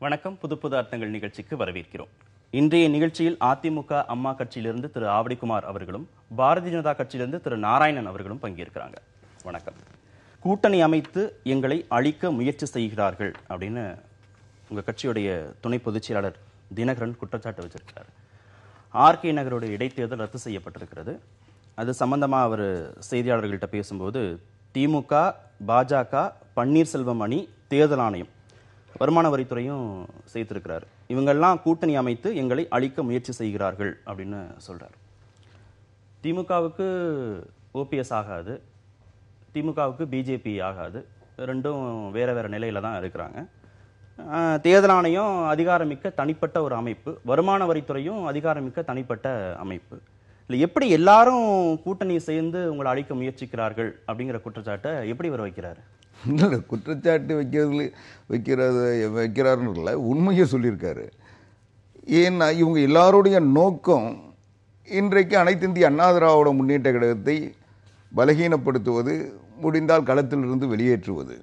வணக்கம். புது புது அர்த்தங்கள் நிகழ்ச்சிக்கு வரவேற்கிறோம். இன்றைய நிகழ்ச்சியில் அதிமுக அம்மா கட்சியிலிருந்து திரு ஆவடிக்குமார் அவர்களும் பாரதிய ஜனதா கட்சியிலிருந்து திரு நாராயணன் அவர்களும் பங்கேற்கிறாங்க. வணக்கம். கூட்டணி அமைத்து எங்களை அழிக்க முயற்சி செய்கிறார்கள் அப்படின்னு உங்க கட்சியுடைய துணை பொதுச் செயலாளர் தினகரன் குற்றச்சாட்டு வச்சிருக்கிறார். ஆர்கே நகருடைய இடைத்தேர்தல் ரத்து செய்யப்பட்டிருக்கிறது. அது சம்பந்தமா அவர் செய்தியாளர்கள்ட்ட பேசும்போது திமுக, பாஜக, பன்னீர்செல்வம் அணி, தேர்தல் ஆணையம், வருமான வரித்துறையும் சேர்த்திருக்கிறார். இவங்கெல்லாம் கூட்டணி அமைத்து எங்களை அழிக்க முயற்சி செய்கிறார்கள் அப்படின்னு சொல்றாரு. திமுகவுக்கு ஓபிஎஸ் ஆகாது, திமுகவுக்கு பிஜேபி ஆகாது. ரெண்டும் வேற வேற நிலையில தான் இருக்கிறாங்க. தேர்தல் ஆணையம் அதிகாரமிக்க தனிப்பட்ட ஒரு அமைப்பு, வருமான வரித்துறையும் அதிகாரமிக்க தனிப்பட்ட அமைப்பு. இல்லை, எப்படி எல்லாரும் கூட்டணி சேர்ந்து உங்களை அழிக்க முயற்சிக்கிறார்கள் அப்படிங்கிற குற்றச்சாட்டை எப்படி வர வைக்கிறாரு? இல்லை, குற்றச்சாட்டு வைக்கிறாருன்னு இல்லை, உண்மையை சொல்லியிருக்காரு. ஏன்னா இவங்க எல்லாருடைய நோக்கம் இன்றைக்கு அனைத்து இந்திய அண்ணா திராவிட முன்னேற்ற கழகத்தை பலகீனப்படுத்துவது, முடிந்தால் களத்திலிருந்து வெளியேற்றுவது.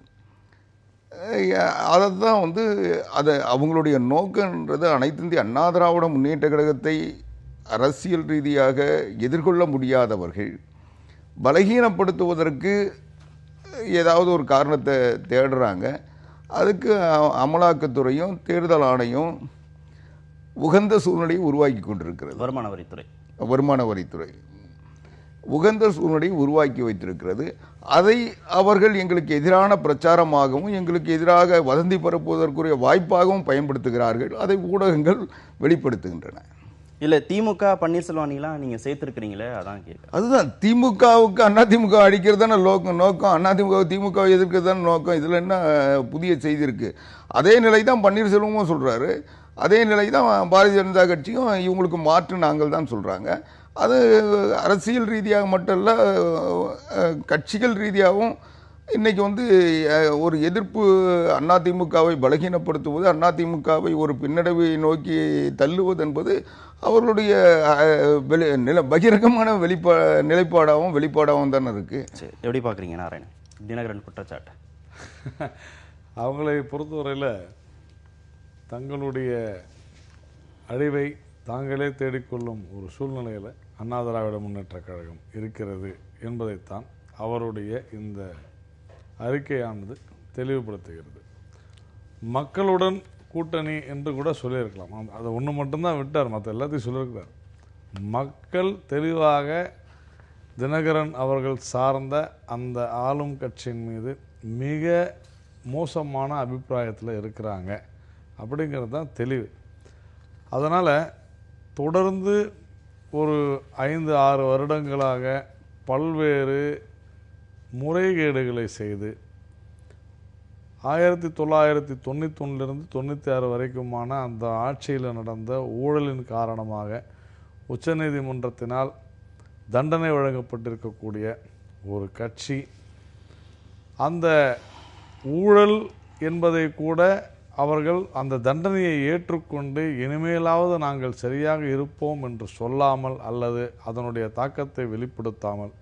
அதை தான் அதை அவங்களுடைய நோக்கன்றது அனைத்து இந்திய அண்ணா திராவிட முன்னேற்ற கழகத்தை அரசியல் ரீதியாக எதிர்கொள்ள முடியாதவர்கள் பலகீனப்படுத்துவதற்கு ஏதாவது ஒரு காரணத்தை தேடுறாங்க. அதுக்கு அமலாக்கத்துறையும் தேர்தல் ஆணையம் உகந்த சூழ்நிலையை உருவாக்கி கொண்டிருக்கிறது. வருமான வரித்துறை உகந்த சூழ்நிலையை உருவாக்கி வைத்திருக்கிறது. அதை அவர்கள் எங்களுக்கு எதிரான பிரச்சாரமாகவும் எங்களுக்கு எதிராக வதந்தி பரப்புவதற்குரிய வாய்ப்பாகவும் பயன்படுத்துகிறார்கள். அதை ஊடகங்கள் வெளிப்படுத்துகின்றன. இல்ல, திமுக பன்னீர்செல்வம் அணிலாம் நீங்க சேர்த்திருக்கிறீங்களே, அதான் கேட்க. அதுதான் திமுகவுக்கு அதிமுக அடிக்கிறது தானே நோக்கம், அதிமுக திமுக எதிர்க்கிறது தானே நோக்கம். இதுல என்ன புதிய செய்தி இருக்கு? அதே நிலை தான் பன்னீர்செல்வமும் சொல்றாரு, அதே நிலை தான் பாரதிய ஜனதா கட்சியும் இவங்களுக்கு மாற்று நாங்கள் தான் சொல்றாங்க. அது அரசியல் ரீதியாக மட்டும் இல்ல, கட்சிகள் ரீதியாகவும் இன்னைக்கு ஒரு எதிர்ப்பு அதிமுகவை பலகீனப்படுத்துவது, அதிமுகவை ஒரு பின்னடைவை நோக்கி தள்ளுவது என்பது அவர்களுடைய பகிரங்கமான வெளிப்பாடாகவும் தானே இருக்கு. எப்படி பாக்குறீங்க நாராயணன், தினகரன் குற்றச்சாட்டு? அவங்களை பொறுத்தவரையில் தங்களுடைய அழிவை தாங்களே தேடிக்கொள்ளும் ஒரு சூழ்நிலையில் அண்ணா திராவிட முன்னேற்ற கழகம் இருக்கிறது என்பதைத்தான் அவருடைய இந்த அறிக்கையானது தெளிவுபடுத்துகிறது. மக்களுடன் கூட்டணி என்று கூட சொல்லியிருக்கலாம். அதை ஒன்று மட்டும்தான் விட்டார், மற்ற எல்லாத்தையும் சொல்லியிருக்கிறார். மக்கள் தெளிவாக தினகரன் அவர்கள் சார்ந்த அந்த ஆளும் கட்சியின் மீது மிக மோசமான அபிப்பிராயத்தில் இருக்கிறாங்க அப்படிங்கிறது தான் தெளிவு. அதனால் தொடர்ந்து ஒரு 5-6 வருடங்களாக பல்வேறு முறைகேடுகளை செய்து 1991 96 வரைக்குமான அந்த ஆட்சியில் நடந்த ஊழலின் காரணமாக உச்சநீதிமன்றத்தினால் தண்டனை வழங்கப்பட்டிருக்கக்கூடிய ஒரு கட்சி, அந்த ஊழல் என்பதை கூட அவர்கள் அந்த தண்டனையை ஏற்றுக்கொண்டு இனிமேலாவது நாங்கள் சரியாக இருப்போம் என்று சொல்லாமல் அல்லது அதனுடைய தாக்கத்தை வெளிப்படுத்தாமல்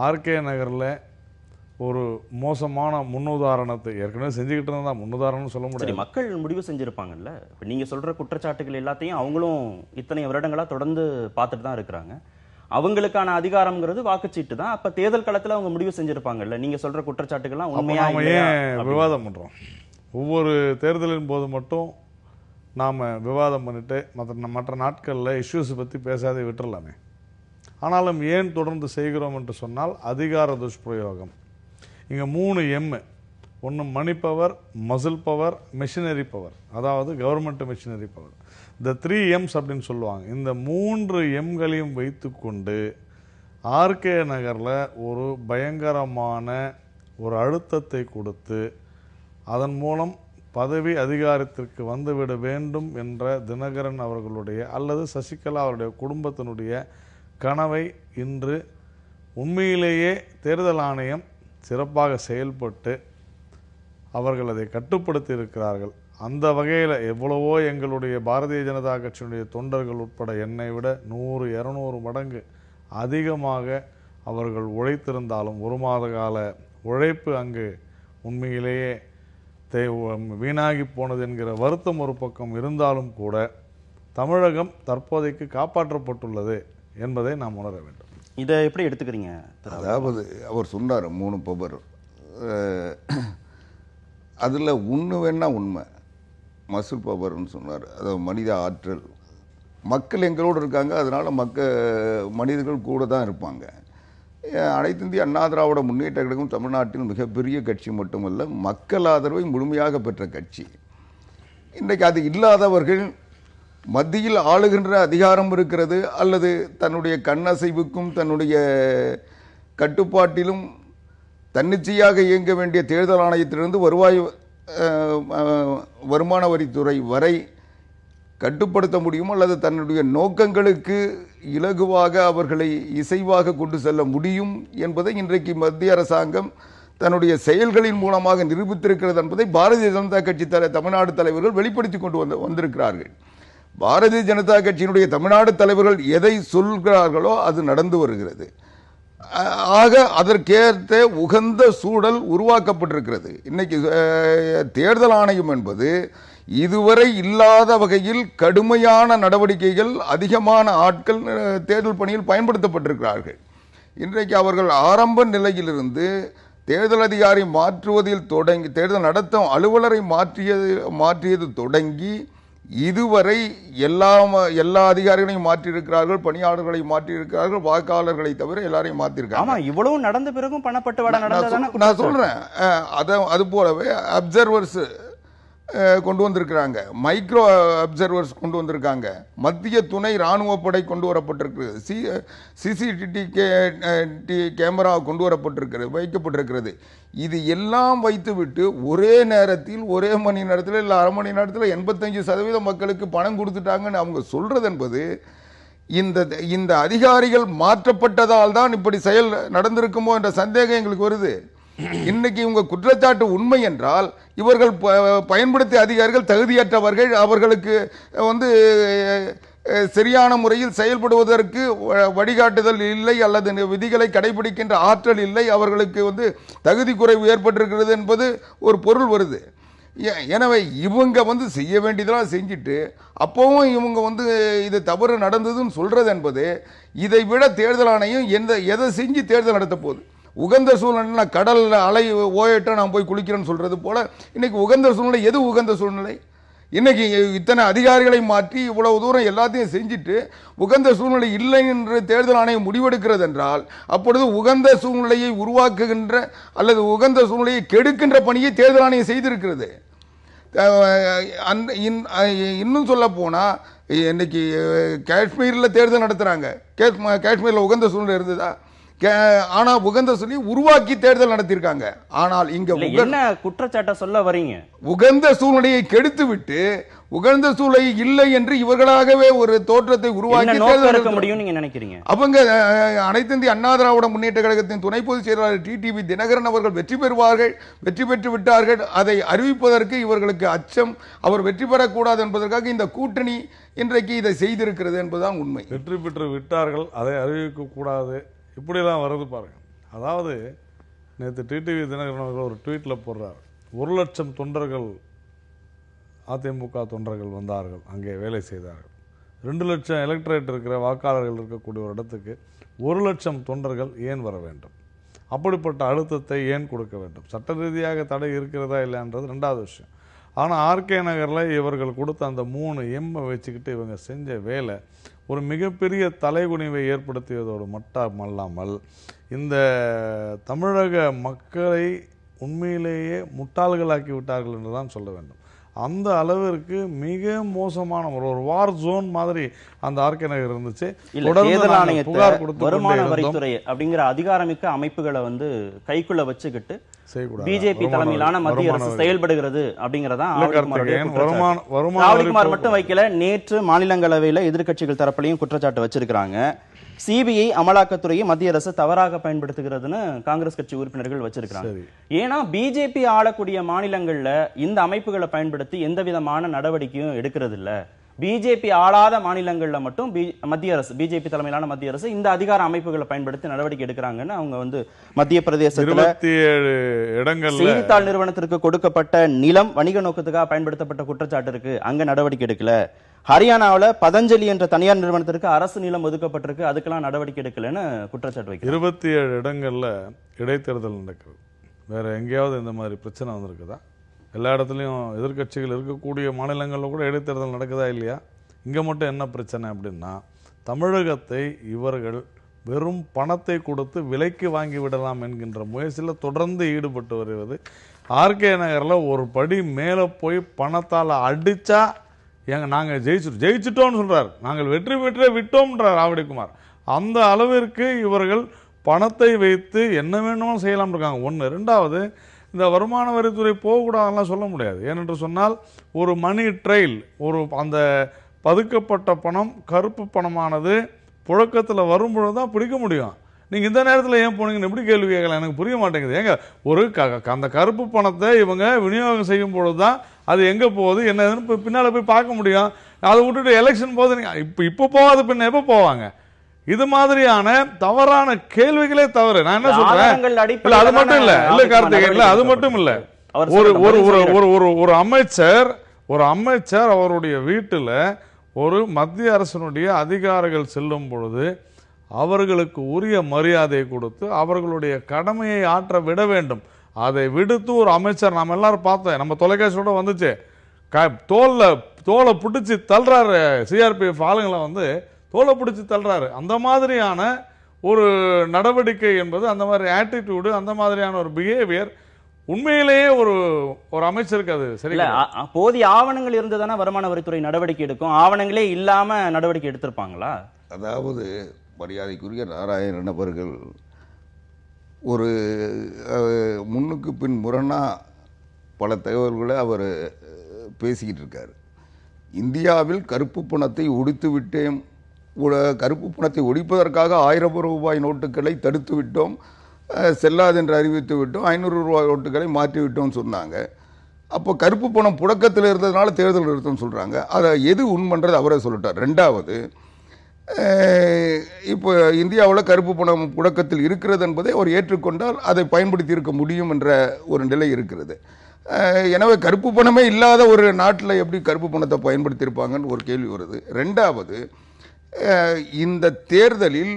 ஆர்கே நகரில் ஒரு மோசமான முன்னுதாரணத்தை ஏற்கனவே செஞ்சுக்கிட்டு இருந்தா முன்னுதாரணம் சொல்ல முடியாது. மக்கள் முடிவு செஞ்சிருப்பாங்கல்ல. இப்ப நீங்க சொல்ற குற்றச்சாட்டுகள் எல்லாத்தையும் அவங்களும் இத்தனை வருடங்களா தொடர்ந்து பார்த்துட்டு தான் இருக்கிறாங்க. அவங்களுக்கான அதிகாரம்ங்கிறது வாக்குச்சீட்டு தான். அப்ப தேர்தல் களத்துல அவங்க முடிவு செஞ்சிருப்பாங்கல்ல. நீங்க சொல்ற குற்றச்சாட்டுகள்லாம் உண்மையா ஏன் விவாதம் பண்றோம்? ஒவ்வொரு தேர்தலின் போது மட்டும் நாம விவாதம் பண்ணிட்டு மற்ற நாட்கள்ல இஷ்யூஸ் பத்தி பேசாதே விட்டுறலாமே. ஆனாலும் ஏன் தொடர்ந்து செய்கிறோம் என்று சொன்னால் அதிகார துஷ்பிரயோகம். இங்க 3 எம், ஒன்று மணி power, muscle power, machinery power, அதாவது கவர்மெண்ட் மெஷினரி பவர். இந்த 3 எம்ஸ் அப்படின்னு சொல்லுவாங்க. இந்த 3 எம்களையும் வைத்து கொண்டு ஆர்கே நகர்ல ஒரு பயங்கரமான ஒரு அழுத்தத்தை கொடுத்து அதன் மூலம் பதவி அதிகாரத்திற்கு வந்துவிட வேண்டும் என்ற தினகரன் அவர்களுடைய அல்லது சசிகலா அவருடைய குடும்பத்தினுடைய கனவை இன்று உண்மையிலேயே தேர்தல் ஆணையம் சிறப்பாக செயல்பட்டு அவர்கள் அதை கட்டுப்படுத்தி இருக்கிறார்கள். அந்த வகையில் எவ்வளவோ எங்களுடைய பாரதிய ஜனதா கட்சியினுடைய தொண்டர்கள் உட்பட என்னை விட 100-200 மடங்கு அதிகமாக அவர்கள் உழைத்திருந்தாலும் 1 மாத கால உழைப்பு அங்கு உண்மையிலேயே வீணாகி போனது என்கிற வருத்தம் ஒரு பக்கம் இருந்தாலும் கூட தமிழகம் தற்போதைக்கு காப்பாற்றப்பட்டுள்ளது என்பதை நாம் உணர வேண்டும். இதை எப்படி எடுத்துக்கிறீங்க? அதாவது அவர் சொன்னார் 3 பவர், அதில் ஒன்று வேணா உண்மை, மசில் பவர்னு சொன்னார். அதாவது மனித ஆற்றல், மக்கள் எங்களோடு இருக்காங்க, அதனால் மனிதர்கள் கூட தான் இருப்பாங்க. அனைத்து இந்திய அண்ணா திராவிட முன்னேற்ற கழகம் தமிழ்நாட்டில் மிகப்பெரிய கட்சி மட்டுமல்ல, மக்கள் ஆதரவை முழுமையாக பெற்ற கட்சி. இன்றைக்கு அது இல்லாதவர்கள் மத்தியில் ஆளுகின்ற அதிகாரம் இருக்கிறது, அல்லது தன்னுடைய கண்ணசைவுக்கும் தன்னுடைய கட்டுப்பாட்டிலும் தன்னிச்சையாக இயங்க வேண்டிய தேர்தல் ஆணையத்திலிருந்து வருமான வரித்துறை வரை கட்டுப்படுத்த முடியும், அல்லது தன்னுடைய நோக்கங்களுக்கு இலகுவாக அவர்களை இசைவாக கொண்டு செல்ல முடியும் என்பதை இன்றைக்கு மத்திய அரசாங்கம் தன்னுடைய செயல்களின் மூலமாக நிரூபித்திருக்கிறது என்பதை பாரதிய ஜனதா கட்சி தமிழ்நாடு தலைவர்கள் வெளிப்படுத்தி கொண்டு வந்திருக்கிறார்கள். பாரதிய ஜனதா கட்சியினுடைய தமிழ்நாடு தலைவர்கள் எதை சொல்கிறார்களோ அது நடந்து வருகிறது. ஆக அதற்கேற்ற உகந்த சூழல் உருவாக்கப்பட்டிருக்கிறது. இன்னைக்கு தேர்தல் ஆணையம் என்பது இதுவரை இல்லாத வகையில் கடுமையான நடவடிக்கைகள், அதிகமான ஆட்கள் தேர்தல் பணியில் பயன்படுத்தப்பட்டிருக்கிறார்கள். இன்றைக்கு அவர்கள் ஆரம்ப நிலையிலிருந்து தேர்தல் அதிகாரி மாற்றுவதில் தொடங்கி, தேர்தல் நடத்தும் அலுவலரை மாற்றியது தொடங்கி இதுவரை எல்லா அதிகாரிகளையும் மாற்றியிருக்கிறார்கள், பணியாளர்களை மாற்றியிருக்கிறார்கள், வாக்காளர்களை தவிர எல்லாரையும் மாற்றிருக்காங்க. இவ்வளவு நடந்த பிறகும் பணப்பட்டுவாடா நடந்ததான நான் சொல்றேன். அது போலவே அப்சர்வர்ஸ் கொண்டு வந்திருக்கிறாங்க, மைக்ரோ அப்சர்வர்ஸ் கொண்டு வந்திருக்காங்க, மத்திய துணை ராணுவ படை கொண்டு வரப்பட்டிருக்கிறது, சிசிடிவி கேமரா கொண்டு வைக்கப்பட்டிருக்கிறது. இது எல்லாம் வைத்துவிட்டு ஒரே நேரத்தில், ஒரே மணி நேரத்தில் இல்லை அரை மணி நேரத்தில் 85% மக்களுக்கு பணம் கொடுத்துட்டாங்கன்னு அவங்க சொல்றது என்பது, இந்த அதிகாரிகள் மாற்றப்பட்டதால் தான் இப்படி செயல் நடந்திருக்குமோ என்ற சந்தேகம் எங்களுக்கு வருது. இன்னைக்கு உங்க குற்றச்சாட்டு உண்மை என்றால், இவர்கள் பயன்படுத்திய அதிகாரிகள் தகுதியற்றவர்கள், அவர்களுக்கு சரியான முறையில் செயல்படுவதற்கு வழிகாட்டுதல் இல்லை, அல்லது விதிகளை கடைபிடிக்கின்ற ஆற்றல் இல்லை, அவர்களுக்கு தகுதி குறைவு ஏற்பட்டிருக்கிறது என்பது ஒரு பொருள் வருது. எனவே இவங்க செய்ய வேண்டியதெல்லாம் செஞ்சுட்டு அப்பவும் இவங்க இது தவறு நடந்ததுன்னு சொல்றது என்பது, இதை விட தேர்தல் ஆணையம் எதை செஞ்சு தேர்தல் நடத்த போகுது? உகந்த சூழ்நிலை, கடல்ல அலை ஓயட்ட நான் போய் குளிக்கிறேன்னு சொல்றது போல இன்னைக்கு உகந்த சூழ்நிலை எது உகந்த சூழ்நிலை? இன்னைக்கு இத்தனை அதிகாரிகளை மாற்றி இவ்வளவு தூரம் எல்லாத்தையும் செஞ்சுட்டு உகந்த சூழ்நிலை இல்லை என்று தேர்தல் ஆணையம் முடிவெடுக்கிறது என்றால், அப்பொழுது உகந்த சூழ்நிலையை உருவாக்குகின்ற அல்லது உகந்த சூழ்நிலையை கெடுக்கின்ற பணியை தேர்தல் ஆணையம் செய்திருக்கிறது. இன்னும் சொல்ல போனா, இன்னைக்கு காஷ்மீர்ல தேர்தல் நடத்துறாங்க, காஷ்மீர்ல உகந்த சூழ்நிலை இருந்ததா? ஆனா உகந்த சொல்லி உருவாக்கி தேர்தல் நடத்திருக்காங்க. ஆனால் இங்க என்ன குற்றச்சாட்டை சொல்ல வரீங்க? உகந்த சூழ்நிலையை கெடுத்து விட்டு உகந்த சூழ்நிலை இல்லை என்று இவர்களாகவே ஒரு தோற்றத்தை உருவாக்கி தேர்தல் முடியும் நீங்க நினைக்கிறீங்க? அவங்க அனைத்து இந்திய அண்ணா திராவிட முன்னேற்ற கழகத்தின் துணை பொதுச் செயலாளர் டிடிவி தினகரன் அவர்கள் வெற்றி பெறுவார்கள், வெற்றி பெற்று விட்டார்கள், அதை அறிவிப்பதற்கு இவர்களுக்கு அச்சம், அவர் வெற்றி பெறக்கூடாது என்பதற்காக இந்த கூட்டணி இன்றைக்கு இதை செய்திருக்கிறது என்பதுதான் உண்மை. வெற்றி பெற்று விட்டார்கள், அதை அறிவிக்க கூடாது, இப்படிலாம் வருது பாருங்க. அதாவது நேற்று டிடிவி தினகரன் அவர்கள் ஒரு ட்வீட்டில் போடுறார், 1 லட்சம் தொண்டர்கள், அதிமுக தொண்டர்கள் வந்தார்கள், அங்கே வேலை செய்தார்கள். 2 லட்சம் எலக்ட்ரேட் இருக்கிற வாக்காளர்கள் இருக்கக்கூடிய ஒரு இடத்துக்கு 1 லட்சம் தொண்டர்கள் ஏன் வர வேண்டும்? அப்படிப்பட்ட அழுத்தத்தை ஏன் கொடுக்க வேண்டும்? சட்ட ரீதியாக தடை இருக்கிறதா இல்லைன்றது 2வது விஷயம். ஆனால் ஆர்கே நகரில் இவர்கள் கொடுத்த அந்த 3 எம்மை வச்சுக்கிட்டு இவங்க செஞ்ச வேலை ஒரு மிகப்பெரிய தலைகுனிவை ஏற்படுத்தியதோடு மட்டுமல்லாமல் இந்த தமிழக மக்களை உண்மையிலேயே முட்டாள்களாக்கி விட்டார்கள் என்று தான் சொல்ல வேண்டும். அந்த அளவிற்கு மிக மோசமான ஒரு வார் ஜோன் மாதிரி அந்த ஆர்கே நகர் இருந்துச்சு. வருமான வரித்துறை அப்படிங்கிற அதிகாரமிக்க அமைப்புகளை கைக்குள்ள வச்சுக்கிட்டு பிஜேபி தலைமையிலான மத்திய அரசு செயல்படுகிறது அப்படிங்கறதான் ராவடிகுமார் மட்டும் வைக்கல. நேற்று மாநிலங்களவையில எதிர்க்கட்சிகள் தரப்புலையும் குற்றச்சாட்டு வச்சிருக்காங்க. சிபிஐ அமலாக்கத்துறையை மத்திய அரசு தவறாக பயன்படுத்துகிறதுன்னு காங்கிரஸ் கட்சி உறுப்பினர்கள் வச்சிருக்காங்க. ஏன்னா பிஜேபி ஆளக்கூடிய மாநிலங்கள்ல இந்த அமைப்புகளை பயன்படுத்தி எந்த விதமான நடவடிக்கையும் எடுக்கிறது இல்ல, பிஜேபி ஆளாத மாநிலங்கள்ல மட்டும் மத்திய அரசு, பிஜேபி தலைமையிலான மத்திய அரசு இந்த அதிகார அமைப்புகளை பயன்படுத்தி நடவடிக்கை எடுக்கிறாங்கன்னு அவங்க வந்து மத்திய பிரதேசத்துல 27 இடங்கள்ல செய்தித்தாள் நிறுவனத்திற்கு கொடுக்கப்பட்ட நிலம் வணிக நோக்கத்துக்காக பயன்படுத்தப்பட்ட குற்றச்சாட்டு இருக்கு, அங்க நடவடிக்கை எடுக்கல. ஹரியானாவில் பதஞ்சலி என்ற தனியார் நிறுவனத்திற்கு அரசு நிலம் ஒதுக்கப்பட்டிருக்கு, அதுக்கெல்லாம் நடவடிக்கை எடுக்கலன்னு குற்றச்சாட்டு வைக்கிறாங்க. 27 இடங்கள்ல இடைத்தேர்தல் நடக்குது. வேற எங்கேயாவது இந்த மாதிரி பிரச்சனை வந்திருக்குதா? எல்லா இடத்துலையும் எதிர்க்கட்சிகள் இருக்கக்கூடிய மாநிலங்களில் கூட இடைத்தேர்தல் நடக்குதா இல்லையா? இங்கே மட்டும் என்ன பிரச்சனை அப்படின்னா, தமிழகத்தை இவர்கள் வெறும் பணத்தை கொடுத்து விலைக்கு வாங்கி விடலாம் என்கின்ற முயற்சியில் தொடர்ந்து ஈடுபட்டு வருவது. ஆர்கே நகரில் ஒரு படி மேலே போய் பணத்தால் அடித்தா நாங்கள் ஜெயிச்சிட்டோம்னு சொல்கிறார், நாங்கள் வெற்றி பெற்றே விட்டோம்ன்றார் ஆவடிக்குமார். அந்த அளவிற்கு இவர்கள் பணத்தை வைத்து என்ன வேணுமோ செய்யலாம் இருக்காங்க. ஒன்று. ரெண்டாவது, இந்த வருமான வரித்துறை போகக்கூடாதுலாம் சொல்ல முடியாது. ஏனென்று சொன்னால் ஒரு மணி ட்ரெயில், ஒரு அந்த பதுக்கப்பட்ட பணம், கருப்பு பணமானது புழக்கத்தில் வரும்பொழுது தான் பிடிக்க முடியும். நீங்கள் இந்த நேரத்தில் ஏன் போனீங்கன்னு எப்படி கேள்வி கேட்கலாம்? எனக்கு புரிய மாட்டேங்குது. ஏங்க ஒரு அந்த கருப்பு பணத்தை இவங்க விநியோகம் செய்யும் பொழுது தான் அது எங்கே போகுது என்னதுன்னு பின்னால் போய் பார்க்க முடியும். அதை விட்டுட்டு எலெக்ஷன் போகுது இப்போ போகாத பின்ன எப்போ போவாங்க? இது மாதிரியான தவறான கேள்விகளே தவறு. நான் என்ன சொல்றேன், இல்ல அது மட்டும் இல்ல கார்த்திகேயன், இல்ல அது மட்டும் இல்ல, ஒரு அமைச்சர் அவருடைய வீட்டுல ஒரு மத்திய அரசினுடைய அதிகாரிகள் செல்லும் பொழுது அவர்களுக்கு உரிய மரியாதை கொடுத்து அவர்களுடைய கடமையை ஆற்ற விட வேண்டும். அதை விடுத்து ஒரு அமைச்சர், நாம எல்லாரும் பார்த்தேன், நம்ம தொலைக்காட்சியோட வந்துச்சு, தோலை பிடிச்சி தள்ளுறாரு, சிஆர்பிஎஃப் ஆளுங்களை வந்து தோலை பிடிச்சி தள்ளுறாரு. அந்த மாதிரியான ஒரு நடவடிக்கை என்பது, அந்த மாதிரி ஆட்டிடியூடு, அந்த மாதிரியான ஒரு பிஹேவியர் உண்மையிலேயே ஒரு அமைச்சருக்கு அது சரியில்லை. போதிய ஆவணங்கள் இருந்ததானே வருமான வரித்துறை நடவடிக்கை எடுக்கும். ஆவணங்களே இல்லாம நடவடிக்கை எடுத்திருப்பாங்களா? அதாவது மரியாதைக்குரிய நாராயணன் அவர்கள் ஒரு முன்னுக்கு பின் முரணா பல தகவல்களை அவர் பேசிக்கிட்டு இருக்கார். இந்தியாவில் கருப்பு பணத்தை ஒழித்து விட்டேன், கருப்பு பணத்தை ஒழிப்பதற்காக 1000 ரூபாய் நோட்டுகளை தடுத்து விட்டோம், செல்லாது என்று அறிவித்து விட்டோம், 500 ரூபாய் நோட்டுகளை மாற்றி விட்டோம்னு சொன்னாங்க. அப்போ கருப்பு பணம் புழக்கத்தில் இருந்ததுனால தேர்தல் நிறுத்தம் சொல்கிறாங்க. அதை எது உண்மைன்றது அவரே சொல்லிட்டார். ரெண்டாவது, இப்போ இந்தியாவில் கருப்பு பணம் புழக்கத்தில் இருக்கிறது என்பதை அவர் ஏற்றுக்கொண்டால் அதை பயன்படுத்தி இருக்க முடியும் என்ற ஒரு நிலை இருக்கிறது. எனவே கருப்பு பணமே இல்லாத ஒரு நாட்டில் எப்படி கருப்பு பணத்தை பயன்படுத்தியிருப்பாங்கன்னு ஒரு கேள்வி வருது. ரெண்டாவது, இந்த தேர்தலில்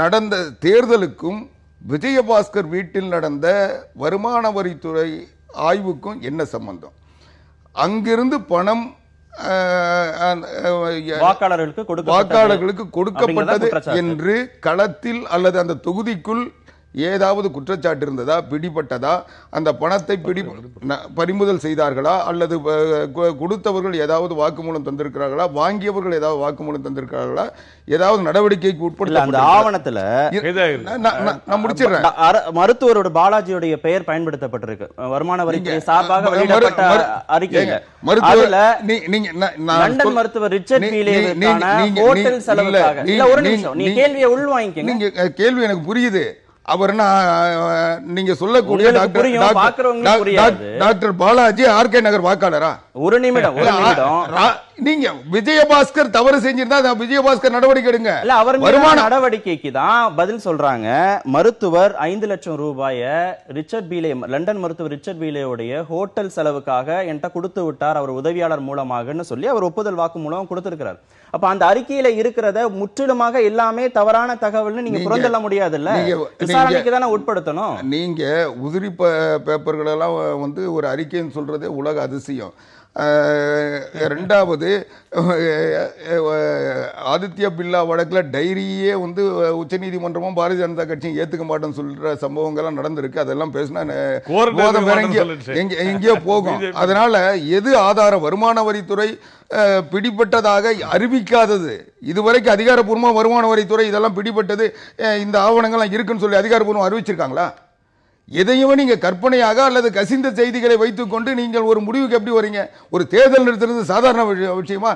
நடந்த தேர்தலுக்கும் விஜயபாஸ்கர் வீட்டில் நடந்த வருமான வரித்துறை ஆய்வுக்கும் என்ன சம்பந்தம்? அங்கிருந்து பணம் வாக்காளர்களுக்கு கொடுக்கப்பட்டது என்று களத்தில் அல்லது அந்த தொகுதிக்குள் ஏதாவது குற்றச்சாட்டு இருந்ததா, பிடிபட்டதா, அந்த பணத்தை பறிமுதல் செய்தார்களா, அல்லது கொடுத்தவர்கள் ஏதாவது வாக்குமூலம் தந்திருக்கிறார்களா, வாங்கியவர்கள் ஏதாவது வாக்குமூலம் தந்திருக்கிறார்களா, ஏதாவது நடவடிக்கைக்கு உட்படுத்த அந்த ஆவணத்துல நான் முடிச்சிடுறேன். மருத்துவரோட பாலாஜியுடைய பெயர் பயன்படுத்தப்பட்டிருக்கு வருமான வரித்துறை சார்பாக வெளியிடப்பட்ட அறிக்கையில. லண்டன் மருத்துவர் ரிச்சர்ட் பீலேவுக்கான ஹோட்டல் செலவுக்காக. இல்ல ஒரு நிமிஷம், நீ கேள்வியை உள்வாங்கிக்கங்க. நீங்க கேள்வி எனக்கு புரியுது. அவர் நீங்க சொல்லக்கூடிய டாக்டர் பாலாஜி ஆர்கே நகர் வாக்காளரா? ஒரு நிமிடம். நீங்க விஜயபாஸ்கர் தவறு செஞ்சிருந்தா விஜயபாஸ்கர் நடவடிக்கை எடுங்க. அவர் வருமான நடவடிக்கைக்கு தான் பதில் சொல்றாங்க. மருத்துவர் 5 லட்சம் ரூபாய ரிச்சர்ட் பீலே, லண்டன் மருத்துவர் ரிச்சர்ட் பீலேவுடைய ஹோட்டல் செலவுக்காக என்கிட்ட கொடுத்து விட்டார் அவர் உதவியாளர் மூலமாகன்னு சொல்லி அவர் ஒப்புதல் வாக்கு மூலம் கொடுத்திருக்கிறார். அப்ப அந்த அறிக்கையில இருக்கிறத முற்றிலுமாக எல்லாமே தவறான தகவல்னு நீங்க புறந்தள்ள முடியாது. இல்ல, விசாரணைக்கு தானே உட்படுத்தணும். நீங்க உதிரி பேப்பர்கள் எல்லாம் வந்து ஒரு அறிக்கைன்னு சொல்றதே உலக அதிசயம். ரெண்டாவது, ஆதித்யா பிர்லா வழக்கில் டைரியே வந்து உச்சநீதிமன்றமும் பாரதிய ஜனதா கட்சியும் ஏத்துக்க மாட்டேன்னு சொல்ற சம்பவங்கள்லாம் நடந்திருக்கு. அதெல்லாம் பேசினா எங்கேயோ போகும். அதனால எது ஆதாரம்? வருமான வரித்துறை பிடிபட்டதாக அறிவிக்காதது, இதுவரைக்கும் அதிகாரப்பூர்வமா வருமான வரித்துறை இதெல்லாம் பிடிபட்டது, இந்த ஆவணங்கள்லாம் இருக்குன்னு சொல்லி அதிகாரப்பூர்வம் அறிவிச்சிருக்காங்களா? எதையுமே நீங்க கற்பனையாக அல்லது கசிந்த செய்திகளை வைத்துக்கொண்டு நீங்கள் ஒரு முடிவுக்கு எப்படி வரீங்க? ஒரு தேர்தல் நிறுத்துறது சாதாரண விஷயமா?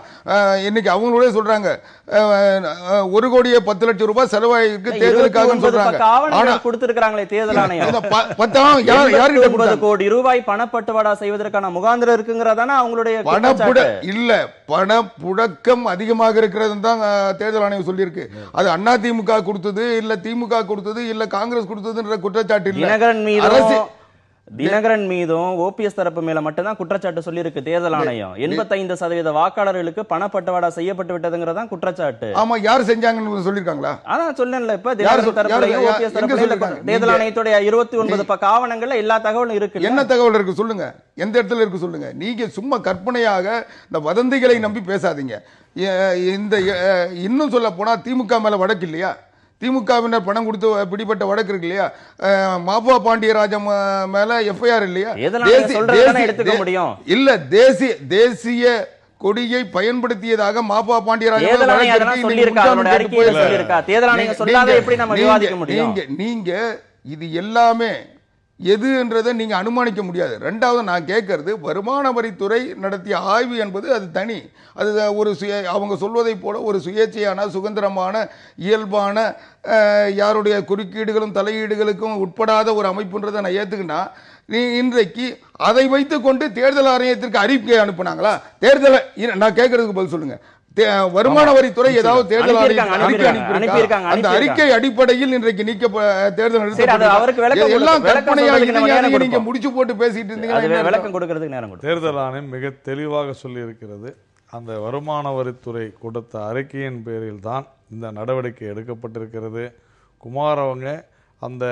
இன்னைக்கு அவங்களோட சொல்றாங்க 1,10,00,000 ரூபாய் செலவாயிருக்கு தேர்தலுக்காக சொல்றாங்க. ஆனா கொடுத்திருக்காங்களே தேர்தல் ஆணையம் 10 கோடி ரூபாய் பணப்பட்டுவாடா செய்வதற்கான முகாந்திரம் இருக்குங்கிறதான அவங்களுடைய பணப்புழக்கம் அதிகமாக இருக்கிறது தான் தேர்தல் ஆணையம் சொல்லியிருக்கு. அது அதிமுக கொடுத்தது இல்ல திமுக கொடுத்தது இல்ல காங்கிரஸ் கொடுத்ததுன்ற குற்றச்சாட்டு இல்ல. தினகரன் மீதும் ஓபிஎஸ் தரப்பு மேல மட்டும்தான் குற்றச்சாட்டு சொல்லி இருக்கு தேர்தல் ஆணையம். 85% வாக்காளர்களுக்கு பணப்பட்டுவாடா செய்யப்பட்டு விட்டதுங்கிறதான் குற்றச்சாட்டு. ஆமா, யார் செஞ்சாங்கன்னு சொல்லிருக்காங்களா? அதான் சொல்லல. இப்ப தினகரன் தரப்புலயும் ஓபிஎஸ் தரப்புலயும் தேர்தல் ஆணையத்துடைய 29 பக்க ஆவணங்கள்ல எல்லா தகவலும் இருக்கு. என்ன தகவல் இருக்கு சொல்லுங்க, எந்த இடத்துல இருக்கு சொல்லுங்க. நீங்க சும்மா கற்பனையாக இந்த வதந்திகளை நம்பி பேசாதீங்க. இந்த இன்னும் சொல்ல போனா திமுக மேல வழக்கு இல்லையா? திமுகவினர் பணம் கொடுத்து பிடிப்பட்ட வழக்கு இருக்கு இல்லையா? மாபா பாண்டியராஜன் மேல எஃப்ஐஆர் இல்லையா? இல்ல தேசிய கொடியை பயன்படுத்தியதாக மாபா பாண்டியராஜன் நீங்க இது எல்லாமே எதுன்றதை நீங்க அனுமானிக்க முடியாது. ரெண்டாவது நான் கேட்கறது, வருமான வரித்துறை நடத்திய ஆய்வு என்பது அது தனி. அது ஒரு அவங்க சொல்வதை போல ஒரு சுயேட்சையான சுதந்திரமான இயல்பான யாருடைய குறுக்கீடுகளும் தலையீடுகளுக்கும் உட்படாத ஒரு அமைப்புன்றதை நான் ஏத்துக்கினா, இன்றைக்கு அதை வைத்துக் கொண்டு தேர்தல் ஆணையத்திற்கு அறிக்கை அனுப்புனாங்களா? தேர்தல் நான் கேட்கறதுக்கு பதில் சொல்லுங்க. வருமான வரித்துறை ஏதாவது தேர்தல் அந்த அறிக்கை அடிப்படையில் இன்றைக்கு நீக்க தேர்தல் நீங்க முடிச்சு போட்டு பேசிட்டு இருந்தீங்க. தேர்தல் ஆணையம் மிக தெளிவாக சொல்லி இருக்கிறது. அந்த வருமான வரித்துறை கொடுத்த அறிக்கையின் பேரில் தான் இந்த நடவடிக்கை எடுக்கப்பட்டிருக்கிறது. குமார் அவங்க அந்த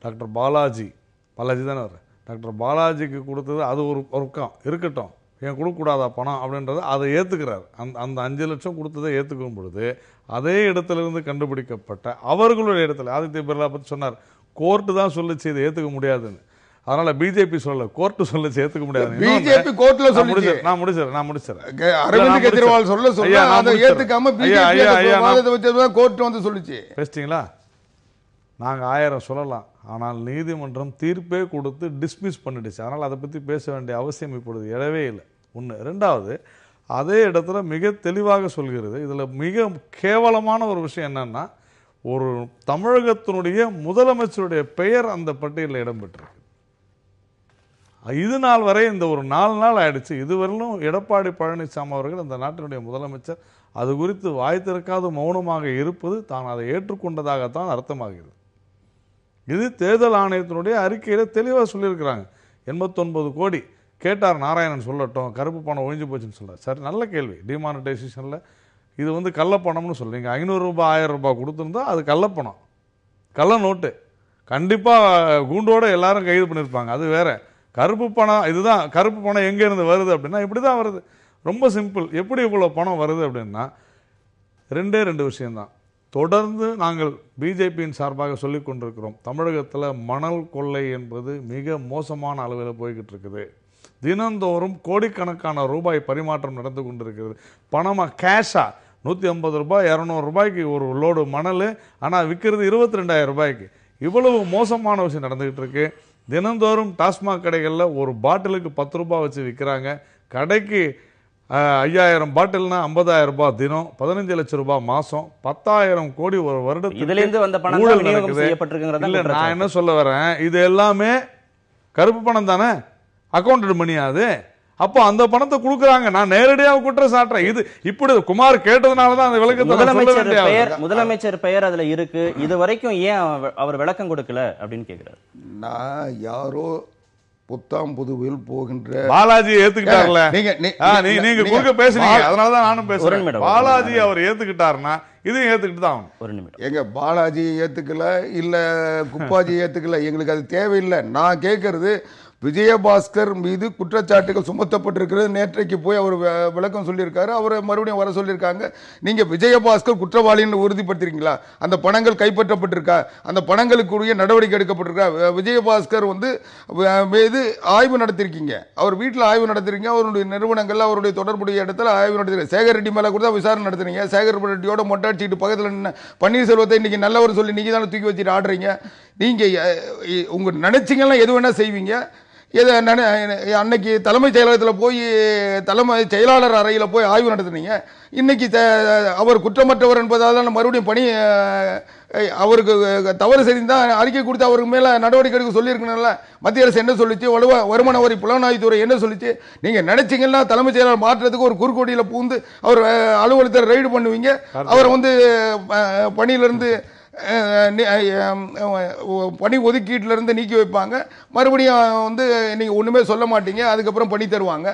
டாக்டர் பாலாஜி தானே டாக்டர் பாலாஜிக்கு கொடுத்தது அது ஒரு பக்கம் இருக்கட்டும், ஏன் கொடுக்கக்கூடாதா பணம் அப்படின்றத அதை ஏற்றுக்கிறார். அந்த 5 லட்சம் கொடுத்ததை ஏற்றுக்கும் பொழுது அதே இடத்திலிருந்து கண்டுபிடிக்கப்பட்ட அவர்களுடைய இடத்துல ஆதித்ய பிர்லா பற்றி சொன்னார், கோர்ட்டு தான் சொல்லிச்சு இதை ஏற்றுக்க முடியாதுன்னு. அதனால பிஜேபி சொல்ல, கோர்ட்டு சொல்லிச்சு ஏற்றுக்க முடியாது. பிஜேபி கோர்ட்ல சொல்லிச்சு. நான் முடிச்சிடறேன். அரவிந்த் கெஜ்ரிவால் சொல்ல அதை ஏத்துக்காம பிஜேபி கோர்ட் வந்து சொல்லிச்சு. பேசிட்டீங்களா? நாங்கள் 1000 சொல்லலாம், ஆனால் நீதிமன்றம் தீர்ப்பே கொடுத்து டிஸ்மிஸ் பண்ணிடுச்சு. அதனால் அதை பற்றி பேச வேண்டிய அவசியம் இப்பொழுது எழவே இல்லை. ஒன்று. ரெண்டாவது, அதே இடத்துல மிக தெளிவாக சொல்கிறது. இதில் மிக கேவலமான ஒரு விஷயம் என்னன்னா, ஒரு தமிழகத்தினுடைய முதலமைச்சருடைய பெயர் அந்த பட்டியலில் இடம்பெற்றிருக்கு. இது நாள் வரை இந்த ஒரு 4 நாள் ஆயிடுச்சு, இதுவரையிலும் எடப்பாடி பழனிசாமி அவர்கள் அந்த நாட்டினுடைய முதலமைச்சர் அது குறித்து வாய் திறக்காத மௌனமாக இருப்பது தான் அதை ஏற்றுக்கொண்டதாகத்தான் அர்த்தமாகிறது. இது தேர்தல் ஆணையத்தினுடைய அறிக்கையில் தெளிவாக சொல்லியிருக்கிறாங்க. 89 கோடி கேட்டார் நாராயணன், சொல்லட்டும் கருப்பு பணம் ஒழிஞ்சு போச்சுன்னு சொல்கிறார். சரி, நல்ல கேள்வி. டிமானிட்டைசேஷனில் இது வந்து கள்ளப்பணம்னு சொல்கிறீங்க. 500 ரூபாய் 1000 ரூபாய் கொடுத்துருந்தா அது கள்ளப்பணம், கள்ள நோட்டு. கண்டிப்பாக கூண்டோடு எல்லாரும் கைது பண்ணியிருப்பாங்க, அது வேற. கருப்பு பணம், இதுதான் கருப்பு பணம் எங்கேருந்து வருது அப்படின்னா இப்படி தான் வருது. ரொம்ப சிம்பிள். எப்படி இவ்வளோ பணம் வருது அப்படின்னா 2 விஷயம்தான். தொடர்ந்து நாங்கள் பிஜேபியின் சார்பாக சொல்லிக் கொண்டிருக்கிறோம், தமிழகத்தில் மணல் கொள்ளை என்பது மிக மோசமான அளவில் போய்கிட்டு இருக்குது. தினந்தோறும் கோடிக்கணக்கான ரூபாய் பரிமாற்றம் நடந்து கொண்டிருக்கிறது. பணமாக கேஷாக 150 ரூபாய் 200 ரூபாய்க்கு ஒரு லோடு மணல், ஆனால் விற்கிறது 22,000 ரூபாய்க்கு. இவ்வளவு மோசமான விஷயம் நடந்துகிட்டு இருக்கு. தினந்தோறும் டாஸ்மாக் கடைகளில் ஒரு பாட்டிலுக்கு 10 ரூபாய் வச்சு விற்கிறாங்க. கடைக்கு 5000 பாட்டில்னா 50,000 ரூபாய் தினம், 15 லட்சம் ரூபாய் மாசம், 10,000 கோடி ஒரு வருடத்துக்கு. நான் என்ன சொல்ல வரேன், இது எல்லாமே கருப்பு பணம் தானே, அக்கௌண்டட் மணியாது. அப்போ அந்த பணத்தை கொடுக்குறாங்க. நான் நேரடியாக குற்றம் சாட்டுறேன். இது இப்படி குமார் கேட்டதுனாலதான் அந்த விளக்கத்தை முதலமைச்சர் பெயர் அதுல இருக்கு. இது வரைக்கும் ஏன் அவர் விளக்கம் கொடுக்கல அப்படின்னு கேக்குறாரு. நான் யாரோ புத்தாம் புதுவில் போகின்ற பாலாஜி ஏத்துக்கிட்டார்ல, நீங்க குறுக்க பேசுறீங்க, அதனாலதான் நானும் பேசுறேன். பாலாஜி அவர் ஏத்துக்கிட்டாருன்னா இதையும் ஏத்துக்கிட்டு தான் ஆகணும். ஒரு நிமிடம். எங்க பாலாஜி ஏத்துக்கல இல்ல குப்பாஜி ஏத்துக்கல, எங்களுக்கு அது தேவையில்லை. நான் கேட்கறது விஜயபாஸ்கர் மீது குற்றச்சாட்டுகள் சுமத்தப்பட்டிருக்கிறது. நேற்றைக்கு போய் அவர் விளக்கம் சொல்லியிருக்காரு. அவரை மறுபடியும் வர சொல்லியிருக்காங்க. நீங்க விஜயபாஸ்கர் குற்றவாளின்னு உறுதிப்படுத்துறீங்களா? அந்த பணங்கள் கைப்பற்றப்பட்டிருக்கா? அந்த பணங்களுக்குரிய நடவடிக்கை எடுக்கப்பட்டிருக்கா? விஜயபாஸ்கர் மீது ஆய்வு நடத்திருக்கீங்க. அவர் வீட்டில் ஆய்வு நடத்திருக்கீங்க. அவருடைய நிறுவனங்கள், அவருடைய தொடர்புடைய இடத்துல ஆய்வு நடத்திருக்கீங்க. சேகர் ரெட்டி மேல கூட விசாரணை நடத்துறீங்க. சேகர் ரெட்டியோட மொட்டாட்சிட்டு பக்கத்தில் பன்னீர்செல்வத்தை இன்னைக்கு நல்லவர் சொல்லி நீங்க தானே தூக்கி வச்சுட்டு ஆடுறீங்க. நீங்க உங்க நினைச்சீங்கன்னா எது வேணா செய்வீங்க. அன்னைக்கு தலைமைச் செயலகத்தில் போய் தலைமை செயலாளர் அறையில் போய் ஆய்வு நடத்துனீங்க. இன்னைக்கு அவர் குற்றமற்றவர் என்பதால் மறுபடியும் பணி அவருக்கு தவறு செய்திருந்தால் அறிக்கை கொடுத்து அவருக்கு மேல நடவடிக்கை எடுக்க சொல்லியிருக்கணும்ல. மத்திய அரசு என்ன சொல்லிச்சு? வருமான வரி புலனாய்வுத்துறை என்ன சொல்லிச்சு? நீங்க நினைச்சீங்கன்னா தலைமைச் செயலாளர் மாற்றத்துக்கு ஒரு குறுக்கோடியில பூந்து அவர் அலுவலகத்தை ரைடு பண்ணுவீங்க. அவரை பணியிலிருந்து பணி ஒதுக்கீட்டில இருந்து நீக்கி வைப்பாங்க. மறுபடியும் நீங்க ஒண்ணுமே சொல்ல மாட்டீங்க. அதுக்கப்புறம் பணி தருவாங்க.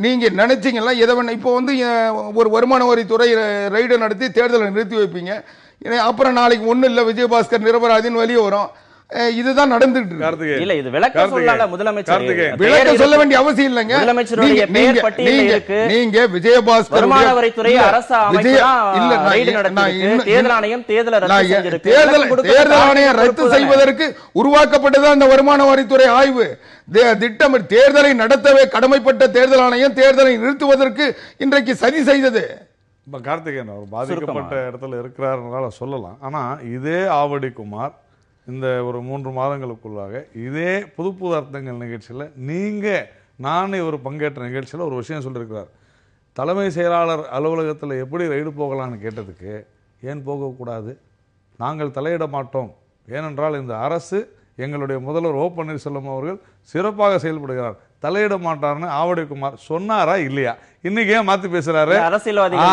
நீங்க நினைச்சீங்களா எதை வேணா? இப்போ ஒரு வருமான வரித்துறை ரைடு நடத்தி தேர்தலை நிறுத்தி வைப்பீங்க. அப்புறம் நாளைக்கு ஒண்ணு இல்ல விஜயபாஸ்கர் நிரபராதின்னு வெளியே வரும். இதுதான் நடந்துட்டு இருக்கு. இல்ல இது விளக்கம் சொல்லல முதலமைச்சர். விளக்கம் சொல்ல வேண்டிய அவசியம் இல்லைங்க. முதலமைச்சருடைய பெயர் பட்டியலில் இருக்கு. நீங்க விஜயபாஸ்கர் வருமான வரித்துறை அரசு தேர்தல் ஆணையம் தேர்தல் ஆணையம் ரத்து செய்வதற்கு உருவாக்கப்பட்டதான் இந்த வருமான வரித்துறை ஆய்வு திட்டம். தேர்தலை நடத்தவே கடமைப்பட்ட தேர்தல் ஆணையம் தேர்தலை நிறுத்துவதற்கு இன்றைக்கு சதி செய்தது. கார்த்திகேயன் அவர் பாதிக்கப்பட்ட இடத்துல இருக்கிறார் சொல்லலாம். ஆனா இதே ஆவடிக்குமார் இந்த ஒரு 3 மாதங்களுக்குள்ளாக இதே புது புது அர்த்தங்கள் நிகழ்ச்சியில் நானே ஒரு பங்கேற்ற நிகழ்ச்சியில் ஒரு விஷயம் சொல்லியிருக்கிறார். தலைமை செயலாளர் அலுவலகத்தில் எப்படி ரைடு போகலான்னு கேட்டதுக்கு, ஏன் போகக்கூடாது, நாங்கள் தலையிட மாட்டோம், ஏனென்றால் இந்த அரசு எங்களுடைய முதல்வர் ஓ பன்னீர்செல்வம் அவர்கள் சிறப்பாக செயல்படுகிறார், தலையிட மாட்டார்னு ஆவடிக்குமார் சொன்னாரா இல்லையா? இன்னைக்கு ஏன் மாத்தி பேசுறாரு? அரசியல்வாதிகள்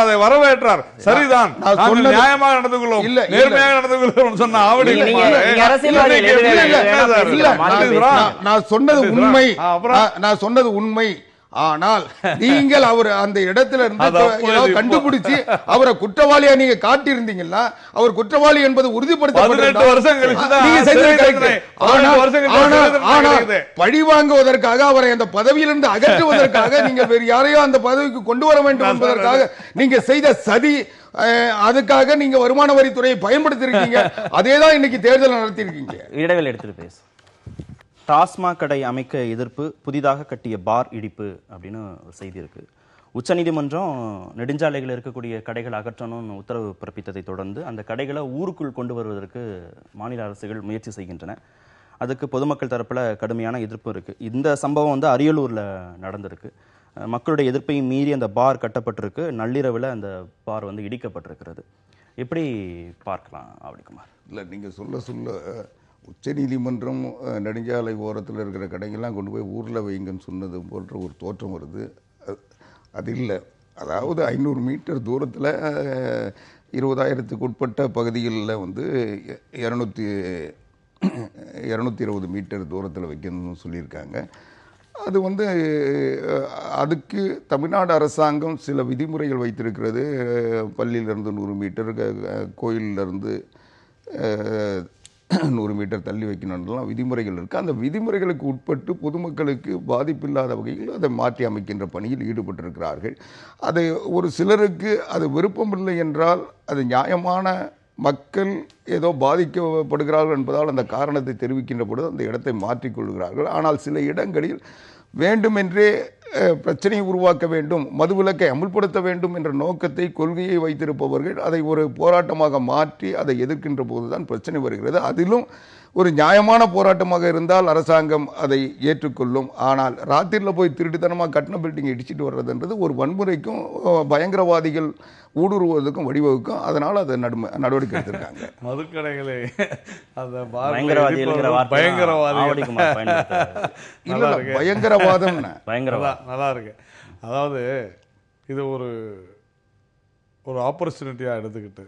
அதை வரவேற்றார். சரிதான், நியாயமாக நடந்து கொள்ளும், நேர்மையாக நடந்து கொள்ளும் சொன்ன ஆவடிக்குமார் நான் சொன்னது உண்மை. ஆனால் நீங்கள் அவர் அந்த இடத்துல இருந்து கண்டுபிடிச்சு அவரை குற்றவாளியா நீங்க காட்டியிருந்தீங்கன்னா அவர் குற்றவாளி என்பது உறுதிப்படுத்தப்பட்ட பழி வாங்குவதற்காக அவரை அந்த பதவியிலிருந்து அகற்றுவதற்காக நீங்கள் வேறு யாரையோ அந்த பதவிக்கு கொண்டு வர வேண்டும் என்பதற்காக நீங்க செய்த சதி. அதுக்காக நீங்க வருமான வரித்துறையை பயன்படுத்திருக்கீங்க. அதேதான் இன்னைக்கு தேர்தல் நடத்திருக்கீங்க. இடைவெளி எடுத்துட்டு பேசு. டாஸ்மாக் கடை அமைக்க எதிர்ப்பு, புதிதாக கட்டிய பார் இடிப்பு அப்படின்னு ஒரு செய்தி இருக்கு. உச்சநீதிமன்றம் நெடுஞ்சாலைகளில் இருக்கக்கூடிய கடைகள் அகற்றணும்னு உத்தரவு பிறப்பித்ததை தொடர்ந்து அந்த கடைகளை ஊருக்குள் கொண்டு வருவதற்கு மாநில அரசுகள் முயற்சி செய்கின்றன. அதுக்கு பொதுமக்கள் தரப்புல கடுமையான எதிர்ப்பு இருக்கு. இந்த சம்பவம் அரியலூர்ல நடந்திருக்கு. மக்களுடைய எதிர்ப்பையும் மீறி அந்த பார் கட்டப்பட்டிருக்கு. நள்ளிரவில் அந்த பார் இடிக்கப்பட்டிருக்கிறது. எப்படி பார்க்கலாம் ஆவடிக்குமார்? இல்லை, நீங்க சொல்ல உச்ச நீதிமன்றம் நெடுஞ்சாலை ஓரத்தில் இருக்கிற கடைகள்லாம் கொண்டு போய் ஊரில் வைங்கன்னு சொன்னது போன்ற ஒரு தோற்றம் வருது. அது இல்லை. அதாவது 500 மீட்டர் தூரத்தில் 20,000க்கு உட்பட்ட பகுதிகளில் 220 மீட்டர் தூரத்தில் வைக்கணும்னு சொல்லியிருக்காங்க. அது அதுக்கு தமிழ்நாடு அரசாங்கம் சில விதிமுறைகள் வைத்திருக்கிறது. பள்ளியிலிருந்து 100 மீட்டர், கோயிலிருந்து 100 மீட்டர் தள்ளி வைக்கணும்லாம் விதிமுறைகள் இருக்குது. அந்த விதிமுறைகளுக்கு உட்பட்டு பொதுமக்களுக்கு பாதிப்பில்லாத வகையில் அதை மாற்றி அமைக்கின்ற பணியில் ஈடுபட்டிருக்கிறார்கள். அதை ஒரு சிலருக்கு அது விருப்பமில்லை என்றால் அது நியாயமான மக்கள் ஏதோ பாதிக்கப்படுகிறார்கள் என்பதால் அந்த காரணத்தை தெரிவிக்கின்ற பொழுது அந்த இடத்தை மாற்றிக்கொள்கிறார்கள். ஆனால் சில இடங்களில் வேண்டுமென்றே பிரச்சனையை உருவாக்க வேண்டும், மதுவிலக்கை அமுல்படுத்த வேண்டும் என்ற நோக்கத்தை, கொள்கையை வைத்திருப்பவர்கள் அதை ஒரு போராட்டமாக மாற்றி அதை எதிர்க்கின்ற போதுதான் பிரச்சனை வருகிறது. அதிலும் ஒரு நியாயமான போராட்டமாக இருந்தால் அரசாங்கம் அதை ஏற்றுக்கொள்ளும். ஆனால் ராத்திரியில் போய் திருட்டுத்தனமாக கட்டண பில்டிங் இடிச்சிட்டு வர்றதுன்றது ஒரு வன்முறைக்கும் பயங்கரவாதிகள் ஊடுருவதற்கும் வழிவகுக்கும். அதனால அதை நடவடிக்கை எடுத்திருக்காங்க. மதுக்கடைகளை பயங்கரவாதம் நல்லா இருக்கு. அதாவது இது ஒரு ஆப்பர்ச்சுனிட்டியாக எடுத்துக்கிட்டு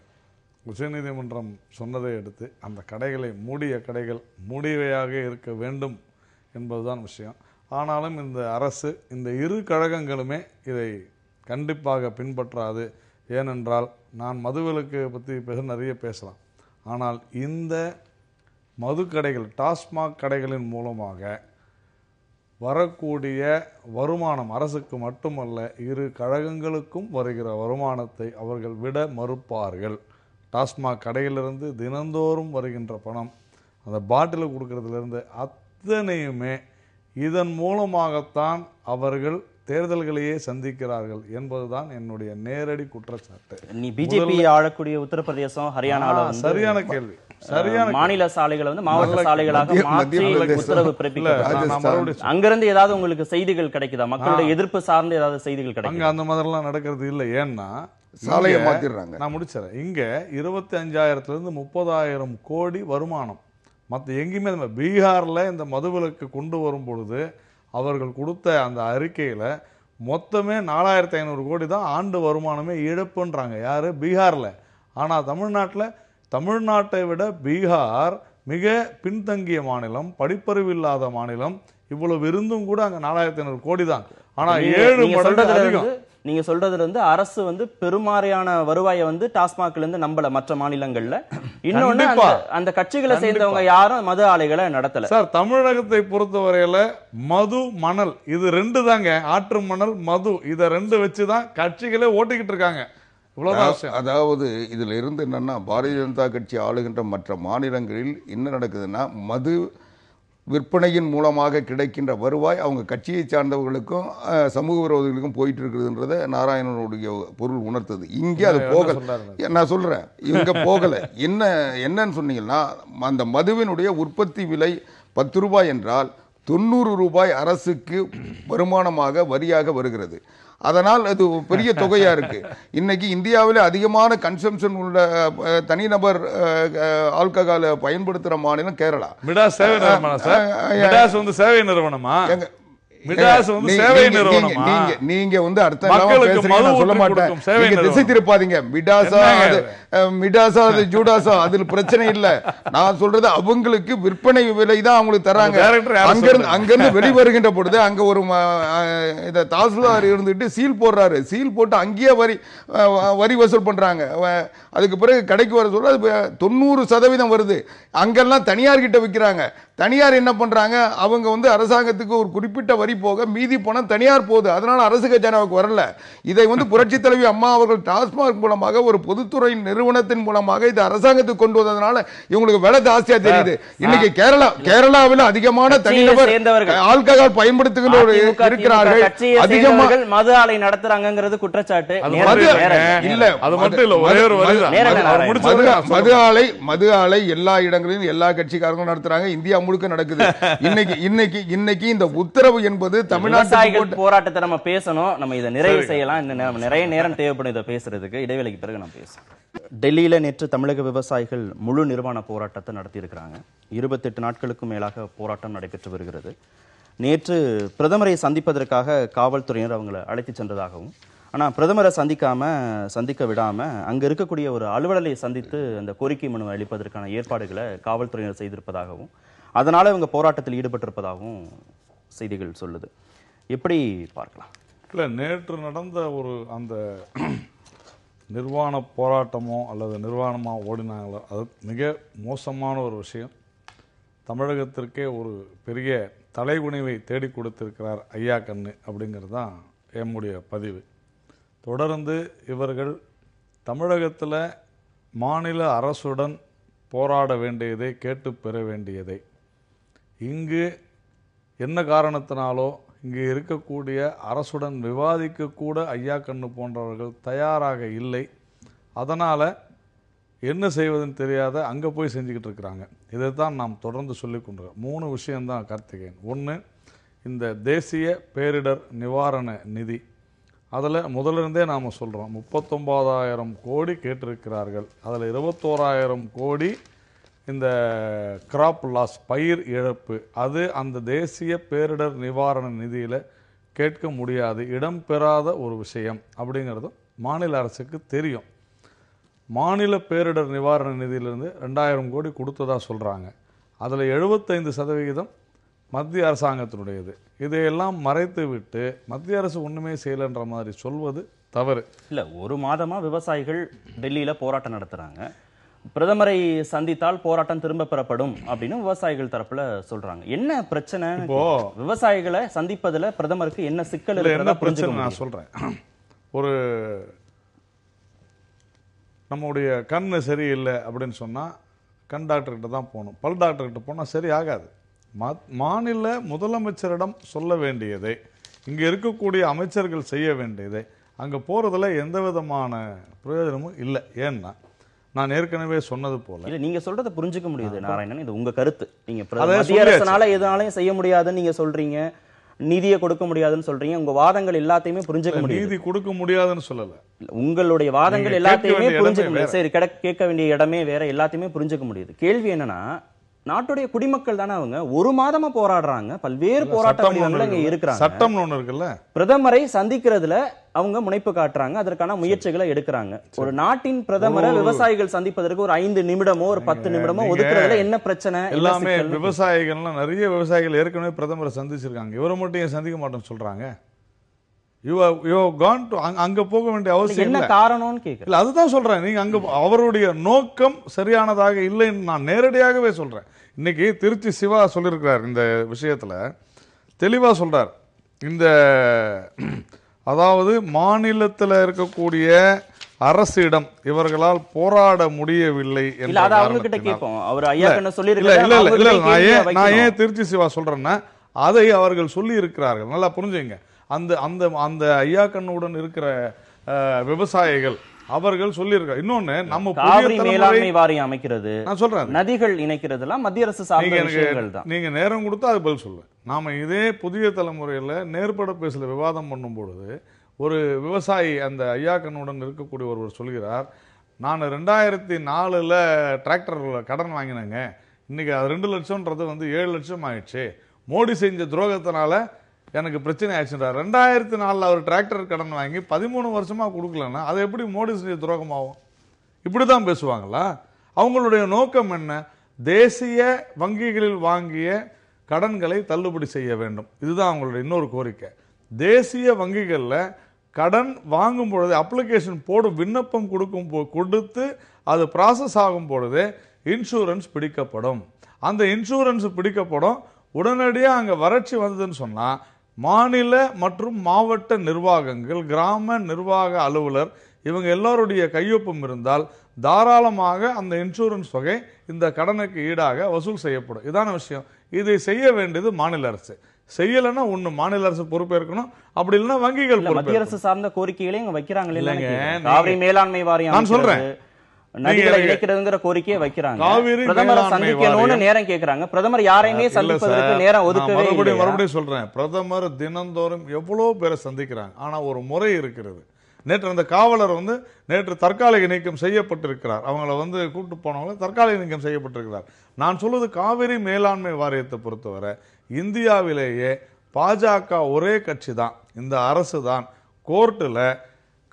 உச்சநீதிமன்றம் சொன்னதை எடுத்து அந்த கடைகளை மூடிய கடைகள் மூடியவையாக இருக்க வேண்டும் என்பதுதான் விஷயம். ஆனாலும் இந்த அரசு, இந்த இரு கழகங்களுமே இதை கண்டிப்பாக பின்பற்றாது. ஏனென்றால் நான் மதுவிலக்கு பற்றி நிறைய பேசலாம். ஆனால் இந்த மதுக்கடைகள், டாஸ்மாக் கடைகளின் மூலமாக வரக்கூடிய வருமானம் அரசுக்கு மட்டுமல்ல, இரு கழகங்களுக்கும் வருகிற வருமானத்தை அவர்கள் விட மறுப்பார்கள். டாஸ்மாக் கடையிலிருந்து தினந்தோறும் வருகின்ற பணம், அந்த பாட்டில் கொடுக்கறதுலேருந்து அத்தனையுமே இதன் மூலமாகத்தான் அவர்கள் தேர்தல்களையே சந்திக்கிறார்கள் என்பதுதான் என்னுடைய நேரடி குற்றச்சாட்டு. நீ பிஜேபி ஆளக்கூடிய உத்தரப்பிரதேசம், ஹரியானால சரியான கேள்வி. சரியான மாநில சாலைகளை வந்து மாவட்ட சாலைகளாக மாற்றி உத்தரவு பிறப்பிக்கிறாங்க. அங்கிருந்து ஏதாவது உங்களுக்கு செய்திகள் கிடைக்குதா? மக்களுடைய எதிர்ப்பு சார்ந்து ஏதாவது செய்திகள் கிடைக்கும்? அங்க அந்த மாதிரிலாம் நடக்கிறது இல்லை. ஏன்னா சாலையை மாத்திடுறாங்க. நான் முடிச்சிடறேன். இங்க 25,000 30,000 கோடி வருமானம். மற்ற எங்கேயுமே பீகார்ல இந்த மதுவிலக்கு கொண்டு வரும் பொழுது அவர்கள் கொடுத்த அந்த அறிக்கையில மொத்தமே 4,500 கோடி தான் ஆண்டு வருமானமே இழப்புன்றாங்க. யாரு? பீகார்ல. ஆனா தமிழ்நாட்டை விட பீகார் மிக பின்தங்கிய மாநிலம், படிப்பறிவு இல்லாத மாநிலம். இவ்வளவு இருந்தும் கூட அங்க 4,500 கோடி தான். ஆனா 7 மடங்கு அதிகம். நீங்க சொல்றதுல இருந்து அரசு வந்து பெருமாறியான வருவாயை வந்து டாஸ்மாக்ல இருந்து நம்பல மற்ற மாநிலங்கள்ல. இன்னொன்னு அந்த கட்சிகளை சேர்ந்தவங்க யாரும் மது ஆலைகளை நடத்தல. சார், தமிழகத்தை பொறுத்தவரையில மது, மணல் இது 2 தாங்க. ஆற்று மணல், மது, இத 2 வச்சுதான் கட்சிகளே ஓட்டிக்கிட்டு இருக்காங்க. அதாவது இதுல இருந்து என்னன்னா, பாரதிய ஜனதா கட்சி ஆளுகின்ற மற்ற மாநிலங்களில் என்ன நடக்குதுன்னா, மது விற்பனையின் மூலமாக கிடைக்கின்ற வருவாய் அவங்க கட்சியை சார்ந்தவர்களுக்கும் சமூக விரோதிகளுக்கும் போயிட்டு இருக்குதுன்றத நாராயணனுடைய பொருள் உணர்த்தது. இங்கே அது போகல. நான் சொல்றேன், இங்க போகல. என்னன்னு சொன்னீங்கன்னா, அந்த மதுவினுடைய உற்பத்தி விலை 10 ரூபாய் என்றால் 90 ரூபாய் அரசுக்கு வருமானமாக வரியாக வருகிறது. அதனால் அது பெரிய தொகையா இருக்கு. இன்னைக்கு இந்தியாவில் அதிகமான கன்சம்ஷன் உள்ள தனிநபர் ஆல்கஹாலை பயன்படுத்துற மாநிலம் கேரளா. மிடாஸ் சேவை நிறுவனம் சார். மிடாஸ் வந்து சேவை நிறுவனமா? நீங்க வந்து அர்த்தம் சொல்ல மாட்டேன். திசை திருப்பாதீங்க. மிடாசா ஜூடாசா அதுல பிரச்சனை இல்ல. நான் சொல்றது அவங்களுக்கு விற்பனை விலை தான் அவங்களுக்கு தராங்க. அங்கிருந்து வெளிவருகின்ற பொழுது அங்க ஒரு தாசில்தார் இருந்துட்டு சீல் போடுறாரு. சீல் போட்டு அங்கேயே வரி வசூல் பண்றாங்க. அதுக்கு பிறகு கடைக்கு வர சொல்ற 90% வருது. அங்கெல்லாம் தனியார் கிட்ட விற்கிறாங்க. தனியார் என்ன பண்றாங்க, அவங்க வந்து அரசாங்கத்துக்கு ஒரு குறிப்பிட்ட வரி போக மீதி பணம் தனியார் போகுது. அதனால அரசு கஜானாவுக்கு வரல. இதை வந்து புரட்சி தலைவி அம்மா அவர்கள் டாஸ்மாக் மூலமாக ஒரு பொதுத்துறை நிறுவனத்தின் மூலமாக இது அரசாங்கத்துக்கு கொண்டு வந்ததுனால இவங்களுக்கு விலை ஜாஸ்தியா தெரியுது. இன்னைக்கு கேரளாவில் அதிகமான தனிநபர் ஆல்கஹால் பயன்படுத்துகின்ற இருக்கிறார்கள். அதிகமாக மது ஆலை நடத்துறாங்கிறது குற்றச்சாட்டு இல்ல. அது மட்டும் இல்ல, ஒரே ஒரு மது ஆலை எல்லா இடங்களிலும் எல்லா கட்சிக்காரங்களும் நடத்துறாங்க. இந்தியா முழுக்க நடக்குது. இன்னைக்கு இந்த உத்தரவு என்பது தமிழ்நாட்டு போராட்டத்தை நம்ம பேசணும். நம்ம இதை நிறைவு செய்யலாம். இந்த நிறைய நேரம் தேவைப்படும் இதை பேசுறதுக்கு. இடைவேளைக்கு பிறகு நம்ம பேசுறோம். டெல்லியில நேற்று தமிழக விவசாயிகள் முழு நிர்வாண போராட்டத்தை நடத்தி இருக்கிறாங்க. 28 நாட்களுக்கும் மேலாக போராட்டம் நடைபெற்று வருகிறது. நேற்று பிரதமரை சந்திப்பதற்காக காவல்துறையினர் அவங்களை அழைத்து சென்றதாகவும், ஆனால் பிரதமரை சந்திக்க விடாம அங்க இருக்கக்கூடிய ஒரு அலுவலரை சந்தித்து அந்த கோரிக்கை மனு அளிப்பதற்கான ஏற்பாடுகளை காவல்துறையினர் செய்திருப்பதாகவும், அதனால இவங்க போராட்டத்தில் ஈடுபட்டிருப்பதாகவும் செய்திகள் சொல்லுது. எப்படி பார்க்கலாம்? இல்லை, நேற்று நடந்த ஒரு அந்த நிர்வாண போராட்டமோ அல்லது நிர்வாணமாக ஓடினாங்களோ அது மிக மோசமான ஒரு விஷயம். தமிழகத்திற்கே ஒரு பெரிய தலைகுனிவை தேடி கொடுத்திருக்கிறார் ஐயா கண்ணு அப்படிங்கிறது தான் என்னுடைய பதிவு. தொடர்ந்து இவர்கள் தமிழகத்தில் மாநில அரசுடன் போராட வேண்டியதை, கேட்டு பெற வேண்டியதை, இங்கு என்ன காரணத்தினாலோ இங்கு இருக்கக்கூடிய அரசுடன் விவாதிக்கக்கூட ஐயா கண்ணு போன்றவர்கள் தயாராக இல்லை. அதனால் என்ன செய்வதுன்னு தெரியாத அங்கே போய் செஞ்சுக்கிட்டு இருக்கிறாங்க. இதை தான் நாம் தொடர்ந்து சொல்லி கொண்டிருக்கோம். 3 விஷயம்தான் கார்த்திகேயன். 1, இந்த தேசிய பேரிடர் நிவாரண நிதி, அதில் முதலிருந்தே நாம் சொல்கிறோம் 39,000 கோடி கேட்டிருக்கிறார்கள். அதில் 21,000 கோடி இந்த கிராப் லாஸ், பயிர் இழப்பு, அது அந்த தேசிய பேரிடர் நிவாரண நிதியில் கேட்க முடியாது, இடம்பெறாத ஒரு விஷயம் அப்படிங்கிறதும் மாநில அரசுக்கு தெரியும். மாநில பேரிடர் நிவாரண நிதியிலிருந்து 2,000 கோடி கொடுத்ததா சொல்கிறாங்க. அதில் 75% மத்திய அரசாங்கத்தினுடையது. இதையெல்லாம் மறைத்து விட்டு மத்திய அரசு ஒன்றுமே செய்யலைன்ற மாதிரி சொல்வது தவறு. இல்ல, ஒரு மாதமா விவசாயிகள் டெல்லியில போராட்டம் நடத்துறாங்க. பிரதமரை சந்தித்தால் போராட்டம் திரும்ப பெறப்படும் அப்படின்னு விவசாயிகள் தரப்புல சொல்றாங்க. என்ன பிரச்சனை? இப்போ விவசாயிகளை சந்திப்பதுல பிரதமருக்கு என்ன சிக்கல் என்ன இருக்கிறதா பிரச்சனை புரிஞ்சுக்க நான் சொல்றேன். ஒரு நம்முடைய கண்ணு சரியில்லை அப்படின்னு சொன்னா கண் டாக்டர்கிட்ட தான் போகணும். பல் டாக்டர்கிட்ட போனா சரி ஆகாது. மாநில முதலமைச்சரிடம் சொல்ல வேண்டியதை, இங்க இருக்கக்கூடிய அமைச்சர்கள் செய்ய வேண்டியதை அங்க போறதுல எந்த விதமான பிரயோஜனமும் இல்லை. ஏன்னா நான் ஏற்கனவே சொன்னது போல, இல்ல, நீங்க சொல்றதை புரிஞ்சுக்க முடியுது நாராயணன். இது உங்க கருத்து. நீங்க அதை மத்திய அரசனால எதனாலையும் செய்ய முடியாதுன்னு நீங்க சொல்றீங்க, நிதியை கொடுக்க முடியாதுன்னு சொல்றீங்க. உங்க வாதங்கள் எல்லாத்தையுமே புரிஞ்சுக்க முடியும். நீதி கொடுக்க முடியாதுன்னு சொல்லல. உங்களுடைய வாதங்கள் நீங்க எல்லாத்தையுமே கேட்க புரிஞ்சுக்க வேண்டிய முடியும். சரி, கேட்க வேண்டிய இடமே வேற, எல்லாத்தையுமே புரிஞ்சுக்க முடியுது. கேள்வி என்னன்னா, நாட்டுடைய குடிமக்கள் தானே அவங்க. ஒரு மாதமா போராடுறாங்க. பல்வேறு போராட்ட வடிவங்கள் இங்க இருக்கிறாங்க. சட்டம்னு ஒண்ணு இருக்குல்ல. பிரதமரை சந்திக்கிறதுல அவங்க முனைப்பு காட்டுறாங்க, அதற்கான முயற்சிகளை எடுக்கிறாங்க. ஒரு நாட்டின் பிரதமரை விவசாயிகள் சந்திப்பதற்கு ஒரு 5 நிமிடமோ ஒரு 10 நிமிடமோ ஒதுக்குறதுல என்ன பிரச்சனை? எல்லாமே விவசாயிகள்லாம் நிறைய விவசாயிகள் ஏற்கனவே பிரதமரை சந்திச்சிருக்காங்க. இவரை மட்டும் ஏன் சந்திக்க மாட்டோம்னு சொல்றாங்க? அங்க போக வேண்டிய அவசியம் என்ன காரணம்னு கேட்கல. அதுதான் சொல்றேன். நீங்க அங்க அவருடைய நோக்கம் சரியானதாக இல்லைன்னு நான் நேரடியாகவே சொல்றேன். இன்னைக்கு திருச்சி சிவா சொல்லியிருக்கிறார், இந்த விஷயத்துல தெளிவா சொல்றார். இந்த அதாவது மாநிலத்தில் இருக்கக்கூடிய அரசிடம் இவர்களால் போராட முடியவில்லை என்ற நான் ஏன் திருச்சி சிவா சொல்றேன்னா, அதை அவர்கள் சொல்லி இருக்கிறார்கள். நல்லா புரிஞ்சுங்க. அந்த அந்த அந்த ஐயா கண்ணுடன் இருக்கிற விவசாயிகள் அவர்கள் சொல்லியிருக்காங்க. இன்னொன்னு, நம்ம காவிரி மேலாண்மை வாரியம் அமைக்கிறது, நான் சொல்றேன், நதிகள் இணைக்கிறதுலாம் மத்திய அரசு சார்ந்த விஷயங்கள் தான். நீங்க நேரம் கொடுத்தா அது பதில் சொல்லுவேன். நாம இதே புதிய தலைமுறையில நேர்பட பேசல விவாதம் பண்ணும் பொழுது ஒரு விவசாயி, அந்த ஐயா கண்ணுடன் இருக்கக்கூடிய ஒருவர் சொல்கிறார், நான் 2004 டிராக்டர் கடன் வாங்கினேங்க, இன்னைக்கு அது 2 லட்சம்ன்றது 7 லட்சம் ஆயிடுச்சு, மோடி செஞ்ச துரோகத்தினால எனக்கு பிரச்சனை ஆயிடுச்சுன்றார். 2004 அவர் டிராக்டர் கடன் வாங்கி 13 வருஷமா கொடுக்கலன்னா அது எப்படி மோடி செஞ்ச துரோகமாகும்? இப்படிதான் பேசுவாங்களா? அவங்களுடைய நோக்கம் என்ன? தேசிய வங்கிகளில் வாங்கிய கடன்களை தள்ளுபடி செய்ய வேண்டும். இதுதான் அவங்களுடைய இன்னொரு கோரிக்கை. தேசிய வங்கிகள்ல கடன் வாங்கும் பொழுது அப்ளிகேஷன் போடும், விண்ணப்பம் கொடுத்து அது ப்ராசஸ் ஆகும் பொழுது இன்சூரன்ஸ் பிடிக்கப்படும். அந்த இன்சூரன்ஸ் பிடிக்கப்படும். உடனடியாக அங்க வறட்சி வந்ததுன்னு சொன்னா மாநில மற்றும் மாவட்ட நிர்வாகங்கள், கிராம நிர்வாக அலுவலர், இவங்க எல்லாருடைய கையொப்பம் இருந்தால் தாராளமாக அந்த இன்சூரன்ஸ் தொகை இந்த கடனுக்கு ஈடாக வசூல் செய்யப்படும். இதான விஷயம். இதை செய்ய வேண்டியது மாநில அரசு. செய்யலன்னா ஒண்ணு மாநில அரசு பொறுப்பேற்கணும், அப்படி இல்லைன்னா வங்கிகள். மத்திய அரசு சார்ந்த கோரிக்கைகளை இங்க வைக்கிறாங்க இல்லைங்க. காவிரி மேலாண்மை வாரியம் நான் சொல்றேன், நதிகளை இணைக்கிறதுங்கிற கோரிக்கையை வைக்கிறாங்க. பிரதமரை சந்திக்கணும்னு நேரம் கேட்கிறாங்க. பிரதமர் யாரையுமே சந்திப்பதற்கு நேரம் ஒதுக்கவே இல்லை. மறுபடியும் சொல்றேன், பிரதமர் தினந்தோறும் எவ்வளவு பேரை சந்திக்கிறாங்க. ஆனா ஒரு முறை இருக்கிறது. நேற்று அந்த காவலர் நேற்று தற்காலிக நீக்கம் செய்யப்பட்டிருக்கிறார். அவங்கள கூட்டு போனவங்க தற்காலிக நீக்கம் செய்யப்பட்டிருக்கிறார். நான் சொல்வது காவிரி மேலாண்மை வாரியத்தை பொறுத்தவரை இந்தியாவிலேயே பாஜக ஒரே கட்சி தான், இந்த அரசு தான் கோர்ட்டில்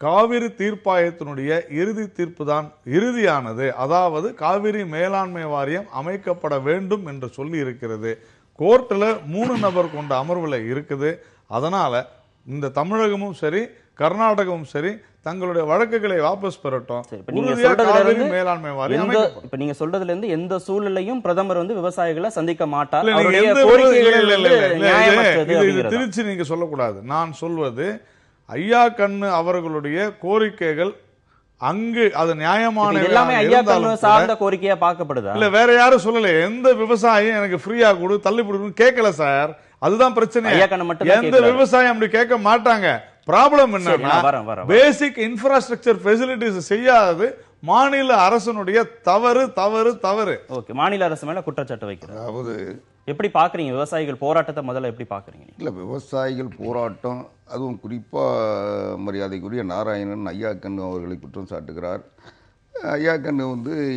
காவிரி தீர்ப்பாயத்தினுடைய இறுதி தீர்ப்பு தான் இறுதியானது. அதாவது காவிரி மேலாண்மை வாரியம் அமைக்கப்பட வேண்டும் என்று சொல்லி இருக்கிறது. கோர்ட்டில் 3 நபர் கொண்ட அமர்வுல இருக்குது. அதனால இந்த தமிழகமும் சரி கர்நாடகமும் சரி தங்களுடைய வழக்குகளை வாபஸ் பெறட்டும். மேலாண்மை வாரியம் இப்ப நீங்க சொல்றதுல இருந்து எந்த சூழ்நிலையும் பிரதமர் விவசாயிகளை சந்திக்க மாட்டார். திருச்சி நீங்க சொல்லக்கூடாது. நான் சொல்வது, ஐயா கண்ணு அவர்களுடைய கோரிக்கைகள் அங்கு அது நியாயமான எல்லாமே ஐயா கண்ணு சார்ந்த கோரிக்கையா பார்க்கப்படுதா? இல்ல, வேற யாரும் சொல்லல. எந்த விவசாயம் எனக்கு ஃப்ரீயா கொடு, தள்ளுபடி கேட்கல சார். அதுதான் பிரச்சனை. எந்த விவசாயம் அப்படி கேட்க மாட்டாங்க. ப்ராப்ளம் என்னன்னா, பேசிக் இன்ஃப்ராஸ்ட்ரக்சர் ஃபெசிலிட்டிஸ் செய்யாதது மாநில அரசனுடைய தவறு தவறு தவறு. ஓகே, மாநில அரசு மேல குற்றச்சாட்டு வைக்கிறது. அதாவது எப்படி பாக்குறீங்க விவசாயிகள் போராட்டத்தை? முதல்ல எப்படி பாக்குறீங்க? இல்ல, விவசாயிகள் போராட்டம், அதுவும் குறிப்பா மரியாதைக்குரிய நாராயணன் ஐயா கண்ணு அவர்களை குற்றம் சாட்டுகிறார். ஐயா கண்ணு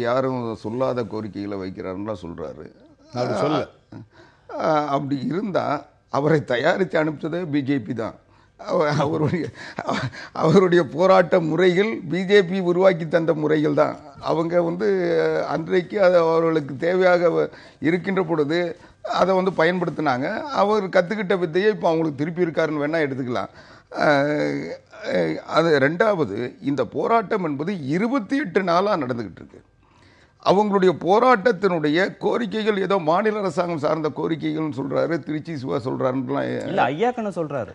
யாரும் சொல்லாத கோரிக்கைகளை வைக்கிறாருன்னு சொல்றாரு. அப்படி இருந்தா அவரை தயாரித்து அனுப்பிச்சதே பிஜேபி தான். அவருடைய போராட்ட முறைகள் பிஜேபி உருவாக்கி தந்த முறைகள் தான். அவங்க அன்றைக்கு அது அவர்களுக்கு தேவையாக இருக்கின்ற பொழுது அதை பயன்படுத்தினாங்க. அவர் கற்றுக்கிட்ட வித்தையை இப்போ அவங்களுக்கு திருப்பி இருக்காருன்னு வேணால் எடுத்துக்கலாம். அது ரெண்டாவது, இந்த போராட்டம் என்பது 28 நாளாக நடந்துகிட்டு இருக்கு. அவங்களுடைய போராட்டத்தினுடைய கோரிக்கைகள் ஏதோ மாநில அரசாங்கம் சார்ந்த கோரிக்கைகள் சொல்றாரு, திருச்சி சிவா சொல்றாருலாம் இல்ல. ஐயா கண்ணு சொல்றாரு.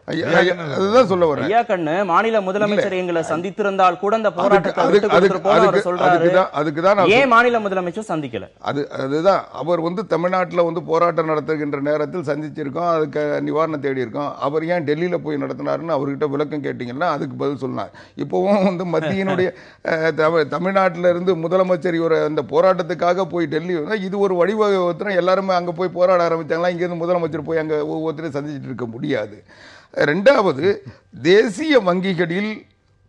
அதுதான் சொல்ல வரேன். ஐயா கண்ணு மாநில முதலமைச்சர் எங்களை சந்தித்திருந்தால் கூட அந்த போராட்டத்தை விட்டு கொடுத்திருப்போம்னு அவர் சொல்றாரு. அதுக்குதான் ஏன் மாநில முதலமைச்சர் சந்திக்கல? அதுதான் அவர் தமிழ்நாட்டில் போராட்டம் நடத்துகின்ற நேரத்தில் சந்திச்சிருக்கோம், அதுக்கு நிவாரணம் தேடி இருக்கோம். அவர் ஏன் டெல்லியில போய் நடத்தினாருன்னு அவர்கிட்ட விளக்கம் கேட்டீங்கன்னா அதுக்கு பதில் சொன்னார். இப்போவும் மத்தியினுடைய தமிழ்நாட்டில இருந்து முதலமைச்சர் இவர் அந்த போராட்டத்துக்காக போய் டெல்லி, இது ஒரு வழிவகை. எல்லாருமே அங்க போய் போராட ஆரம்பிச்சாங்களா, இங்கிருந்து முதலமைச்சர் போய் அங்க ஒவ்வொருத்தரையும் சந்திச்சுட்டு இருக்க முடியாது. ரெண்டாவது, தேசிய வங்கிகளில்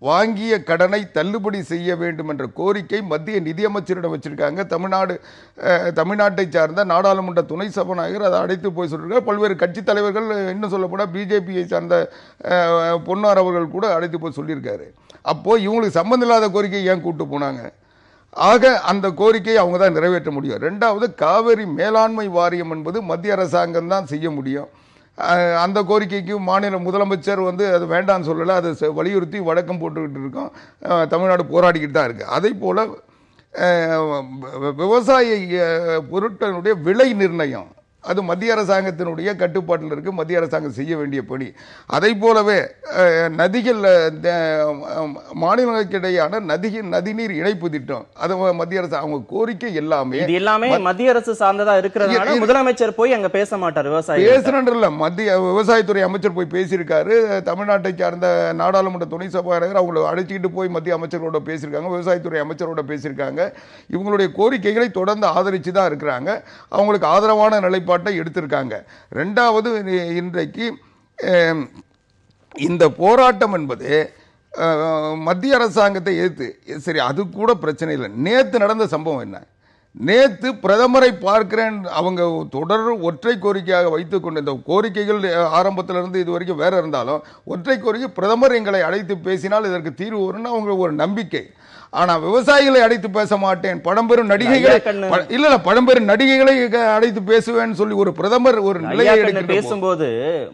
வாங்கிய கடனை தள்ளுபடி செய்ய வேண்டும் என்ற கோரிக்கை மத்திய நிதியமைச்சரிடம் வச்சிருக்காங்க. தமிழ்நாட்டை சார்ந்த நாடாளுமன்ற துணை சபாநாயகர் அதை அழைத்து போய் சொல்லிருக்காரு. பல்வேறு கட்சி தலைவர்கள், இன்னும் சொல்லப்போனால் பிஜேபியை சார்ந்த பொன்னார் அவர்கள் கூட அழைத்து போய் சொல்லியிருக்காரு. அப்போ இவங்களுக்கு சம்பந்தம் இல்லாத கோரிக்கை ஏன் கூட்டு போனாங்க? ஆக அந்த கோரிக்கையை அவங்க தான் நிறைவேற்ற முடியும். ரெண்டாவது, காவிரி மேலாண்மை வாரியம் என்பது மத்திய அரசாங்கம் தான் செய்ய முடியும். அந்த கோரிக்கைக்கு மாநில முதலமைச்சர் அது வேண்டான்னு சொல்லலை, அதை வலியுறுத்தி வழக்கம் போட்டுக்கிட்டு இருக்கோம். தமிழ்நாடு போராடிக்கிட்டு தான் இருக்கு. அதே போல விவசாய பொருட்களுடைய விலை நிர்ணயம் அது மத்திய அரசாங்கத்தினுடைய கட்டுப்பாட்டில் இருக்கு, மத்திய அரசாங்கம் செய்ய வேண்டிய பணி. அதை போலவே நதிகள், மாநிலங்களுக்கு இடையான நதிநீர் இணைப்பு திட்டம், அது மத்திய அரசு அவங்க கோரிக்கை எல்லாமே மத்திய அரசு சார்ந்ததா இருக்கிறதுனால முதலமைச்சர் போய் அங்க பேச மாட்டார். விவசாயி பேசுறேன்ல, மத்திய விவசாயத்துறை அமைச்சர் போய் பேசியிருக்காரு. தமிழ்நாட்டை சார்ந்த நாடாளுமன்ற துணை சபாநாயகர் அவங்களை அழைச்சிக்கிட்டு போய் மத்திய அமைச்சரோட பேசியிருக்காங்க, விவசாயத்துறை அமைச்சரோட பேசியிருக்காங்க. இவங்களுடைய கோரிக்கைகளை தொடர்ந்து ஆதரிச்சு தான் இருக்கிறாங்க. அவங்களுக்கு ஆதரவான நிலைப்பாடு எடுத்திருக்காங்க. இரண்டாவது, இன்றைக்கு இந்த போராட்டம் என்பது மத்திய அரசாங்கத்தை எதிர்த்து, சரி அது கூட பிரச்சனை இல்லை. நேத்து நடந்த சம்பவம் என்ன? நேத்து பிரதமரை பார்க்கிறேன், அவங்க தொடர் ஒற்றை கோரிக்கையாக வைத்துக் கொண்டு, இந்த கோரிக்கைகள் ஆரம்பத்திலிருந்து இது வரைக்கும் வேற இருந்தாலும் ஒற்றை கோரிக்கை, பிரதமர் எங்களை அழைத்து பேசினால் இதற்கு தீர்வு வரும்னு அவங்க ஒரு நம்பிக்கை. ஆனா விவசாயிகளை அழைத்து பேச மாட்டேன், பழம்பெரும் நடிகைகளை பழம்பெரும் நடிகைகளை அழைத்து பேசுவேன்னு சொல்லி ஒரு பிரதமர் ஒரு நிலையை பேசும்போது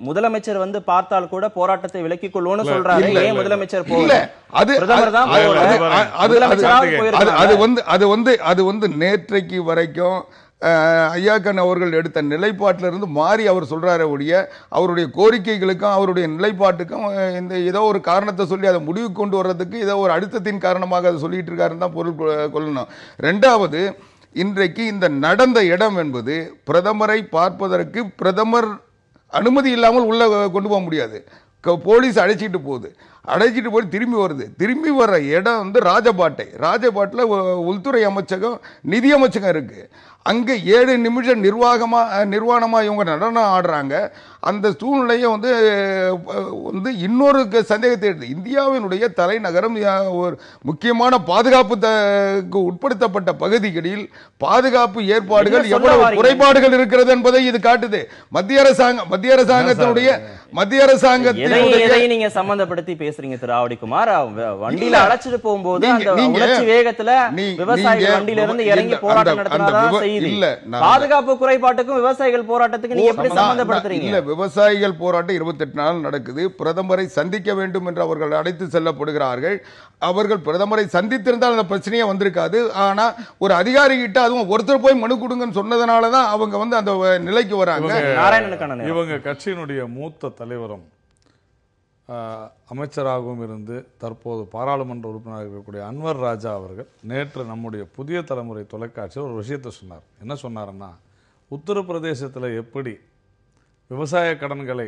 முதலமைச்சர் பார்த்தால் கூட போராட்டத்தை விலக்கிக் கொள்வோம்னு சொல்றாரு. ஏன் முதலமைச்சர் போகல? அது நேற்றைக்கு வரைக்கும் ஐயாக்கன் அவர்கள் எடுத்த நிலைப்பாட்டிலிருந்து மாறி அவர் சொல்றாரு ஒழிய, அவருடைய கோரிக்கைகளுக்கும் அவருடைய நிலைப்பாட்டுக்கும் இந்த ஏதோ ஒரு காரணத்தை சொல்லி அதை முடிவுக்கு கொண்டு வர்றதுக்கு ஏதோ ஒரு அழுத்தத்தின் காரணமாக அதை சொல்லிட்டு இருக்காருன்னு தான் பொருள் கொள்ளணும். ரெண்டாவது, இன்றைக்கு இந்த நடந்த இடம் என்பது பிரதமரை பார்ப்பதற்கு பிரதமர் அனுமதி இல்லாமல் உள்ள கொண்டு போக முடியாது. போலீஸ் அழைச்சிட்டு போய் திரும்பி வருது. திரும்பி வர்ற இடம் ராஜபாட்டில் உள்துறை அமைச்சகம், நிதி அமைச்சகம் இருக்கு. அங்கே 7 நிமிஷம் நிர்வாணமா இவங்க நடனம் ஆடுறாங்க. அந்த சூழ்நிலையை இன்னொரு சந்தேகத்தை எடுத்து, இந்தியாவினுடைய தலைநகரம் ஒரு முக்கியமான பாதுகாப்புக்கு உட்படுத்தப்பட்ட பகுதிகளில் பாதுகாப்பு ஏற்பாடுகள் எவ்வளவு குறைபாடுகள் இருக்கிறது என்பதை இது காட்டுது. மத்திய அரசாங்கத்தினுடைய நீங்க சம்பந்தப்படுத்தி பேசுறீங்க திரு ஆவடிக்குமார். வண்டியில அழைச்சிட்டு போகும்போது அந்த உணர்ச்சி வேகத்துல விவசாயிகள் வண்டியில இருந்து இறங்கி போராட்டம் நடத்தினாரா செய்தி. பாதுகாப்பு குறைபாட்டுக்கும் விவசாயிகள் போராட்டத்துக்கு நீங்க எப்படி சம்பந்தப்படுத்துறீங்க? விவசாயிகள் போராட்டம் 28 நாள் நடக்குது. பிரதமரை சந்திக்க வேண்டும் என்று அவர்கள் அழைத்து செல்லப்படுகிறார்கள். அவர்கள் பிரதமரை சந்தித்திருந்தால் அந்த பிரச்சனையே வந்திருக்காது. ஆனா ஒரு அதிகாரி கிட்ட, அதுவும் ஒருத்தர் போய் மனு கொடுங்கன்னு சொன்னதுனாலதான் அவங்க அந்த நிலைக்கு வராங்க. இவங்க கட்சியினுடைய மூத்த தலைவரும் அமைச்சராகவும் இருந்து தற்போது பாராளுமன்ற உறுப்பினராக இருக்கக்கூடிய அன்வர் ராஜா அவர்கள் நேற்று நம்முடைய புதிய தலைமுறை தொலைக்காட்சியில் ஒரு விஷயத்தை சொன்னார். என்ன சொன்னாருன்னா, உத்தரப்பிரதேசத்தில் எப்படி விவசாய கடன்களை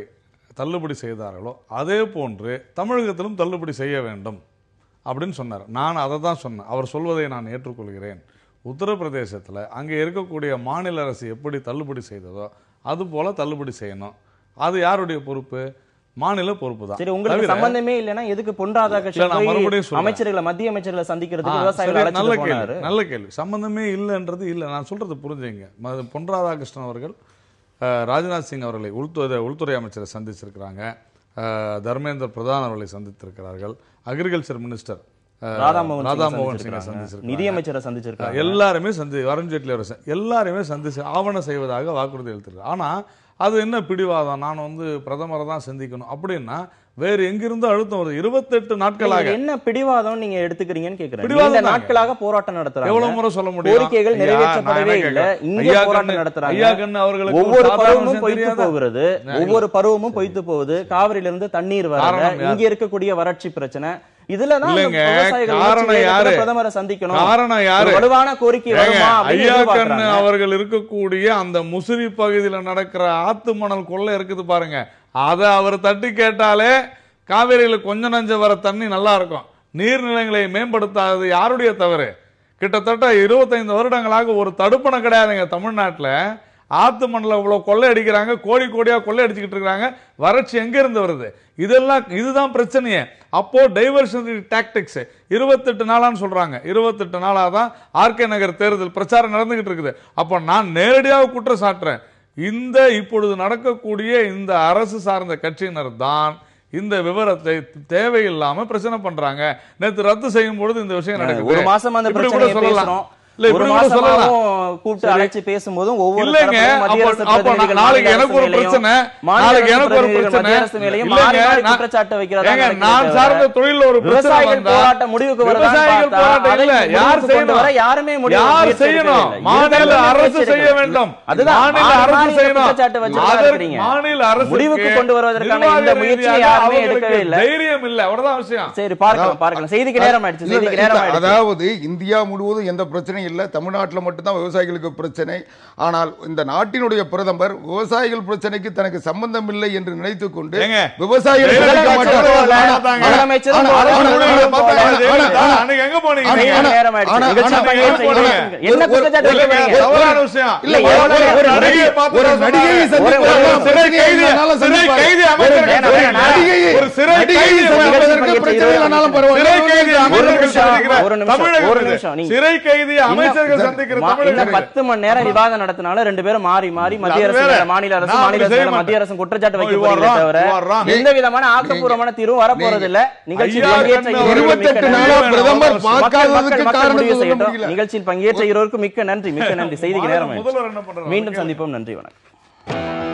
தள்ளுபடி செய்தார்களோ அதே போன்று தமிழகத்திலும் தள்ளுபடி செய்ய வேண்டும் அப்படின்னு சொன்னார். நான் அதை தான் சொன்னேன். அவர் சொல்வதை நான் ஏற்றுக்கொள்கிறேன். உத்தரப்பிரதேசத்தில் அங்கே இருக்கக்கூடிய மாநில அரசு எப்படி தள்ளுபடி செய்ததோ அது போல தள்ளுபடி செய்யணும். அது யாருடைய பொறுப்பு? மாநில பொறுப்பு தான். சரி, உங்களுக்கு சம்பந்தமே இல்லைன்னா எதுக்கு பொன் ராதாகிருஷ்ணன் அமைச்சர்களை, மத்திய அமைச்சர்களை சந்திக்கிறதுக்கு விவசாயிகள்? நல்ல கேள்வி. சம்பந்தமே இல்லைன்றது இல்லை, நான் சொல்றது புரிஞ்சுங்க. பொன் ராதாகிருஷ்ணன் அவர்கள் ராஜ்நாத் சிங் அவர்களை உள்துறை அமைச்சரை சந்திச்சிருக்கிறாங்க, தர்மேந்திர பிரதான் அவர்களை சந்தித்திருக்கிறார்கள், அக்ரிகல்ச்சர் மினிஸ்டர் ராதாமோகன் சிங்கை சந்திச்சிருக்காங்க, நிதியமைச்சரை சந்திச்சிருக்காங்க. எல்லாருமே அருண்ஜேட்லி அவரை எல்லாருமே சந்திச்சு ஆவணம் செய்வதாக வாக்குறுதி அளித்திருக்காங்க. ஆனா அது என்ன பிடிவாதம், நான் பிரதமரை தான் சந்திக்கணும் அப்படின்னா வேறு எங்கிருந்தோ அழுத்தம் வருது. 28 நாட்களாக என்ன பிடிவாதம் நீங்க எடுத்துக்கிறீங்கன்னு கேக்குறேன். பிடிவாதம் நீண்ட நாட்களாக போராட்டம் நடத்துறாங்க. எவ்வளவு முறை சொல்ல முடியும்? கோரிக்கைகள் நிறைவேற்றப்படவே இல்லை. இங்க போராட்டம் நடத்துறாங்க. ஒவ்வொரு பருவமும் பொய்த்து போகிறது. ஒவ்வொரு பருவமும் பொய்த்து போகுது. காவிரியில இருந்து தண்ணீர் வரல. இங்க இருக்கக்கூடிய வறட்சி பிரச்சனை. இதுலதான் பிரதமரை சந்திக்கணும். காரணம் யாரு? வலுவான கோரிக்கை வருமா? ஐயா கண்ணு அவர்கள் இருக்கக்கூடிய அந்த முசிறி பகுதியில நடக்கிற ஆத்து மணல் கொள்ளை இருக்குது பாருங்க, அதை அவர் தட்டி கேட்டாலே காவிரியில கொஞ்சம் நஞ்ச வர தண்ணி நல்லா இருக்கும். நீர்நிலைகளை மேம்படுத்தாதது யாருடைய தவறு? கிட்டத்தட்ட 25 வருடங்களாக ஒரு தடுப்பணை கிடையாதுங்க தமிழ்நாட்டில். ஆத்து மணல இவ்வளவு கொள்ளை அடிக்கிறாங்க, கோடி கோடியா கொள்ளை அடிச்சுக்கிட்டு இருக்காங்க. வறட்சி எங்க இருந்து வருது? இதுதான் பிரச்சனையே. அப்போ டைவர்ஷனரி டாக்டிக்ஸ் 28 நாளான்னு சொல்றாங்க. 28 நாளா தான் ஆர்கே நகர் தேர்தல் பிரச்சாரம் நடந்துகிட்டு இருக்குது. அப்போ நான் நேரடியாக குற்றம் சாட்டுறேன், இந்த இப்பொழுது நடக்கக்கூடிய இந்த அரசு சார்ந்த கட்சியினர் தான் இந்த விவரத்தை தேவையில்லாம பிரச்சனை பண்றாங்க. நேற்று ரத்து செய்யும் பொழுது இந்த விஷயம் நடக்குது. ஒரு மாசம் அந்த பிரச்சனையை பேசுறோம். கூப்பிட்டு அழைச்சு பேசும்போதும் ஒவ்வொரு நாளைக்கு எனக்கு ஒரு பிரச்சனை, நாளைக்கு எனக்கு ஒரு பிரச்சனை, குற்றச்சாட்டு வைக்கிறாங்க. நான் சார்ந்த தொழில் ஒரு விவசாயிகள் போராட்ட முடிவுக்கு யாருமே யார் செய்யணும்? மாநில அரசு செய்ய வேண்டும். மாநில அரசு செய்யணும். மாநில அரசு முடிவுக்கு கொண்டு வருவதற்கான இந்த முயற்சியை யாருமே எடுக்கவே இல்லை. தைரியம் இல்ல, அவ்வளவுதான் விஷயம். சரி, பார்க்கலாம். செய்திக்கு நேரம் ஆயிடுச்சு. அதாவது இந்தியா முழுவதும் எந்த பிரச்சனை இல்ல, தமிழ்நாட்டில் மட்டும்தான் விவசாயிகளுக்கு பிரச்சனை. ஆனால் இந்த நாட்டினுடைய பிரதமர் விவசாயிகள் பிரச்சனைக்கு தனக்கு சம்பந்தம் இல்லை என்று நினைத்துக் கொண்டு விவசாயிகள் சிறை கைதி அமைச்சர்கள் சந்திக்கிற 10 மணி நேரம் விவாதம் நடத்தினாலும் 2 பேரும் மாறி மாநில அரசு மாநில அரசு மத்திய அரசு குற்றச்சாட்டு வைக்க போறீங்களே தவிர எந்த விதமான ஆக்கப்பூர்வமான தீர்வு வரப்போறது இல்ல. நிகழ்ச்சியில் பங்கேற்ற இருவருக்கும் மிக்க நன்றி. செய்திக்கு நேரம். மீண்டும் சந்திப்போம். நன்றி, வணக்கம்.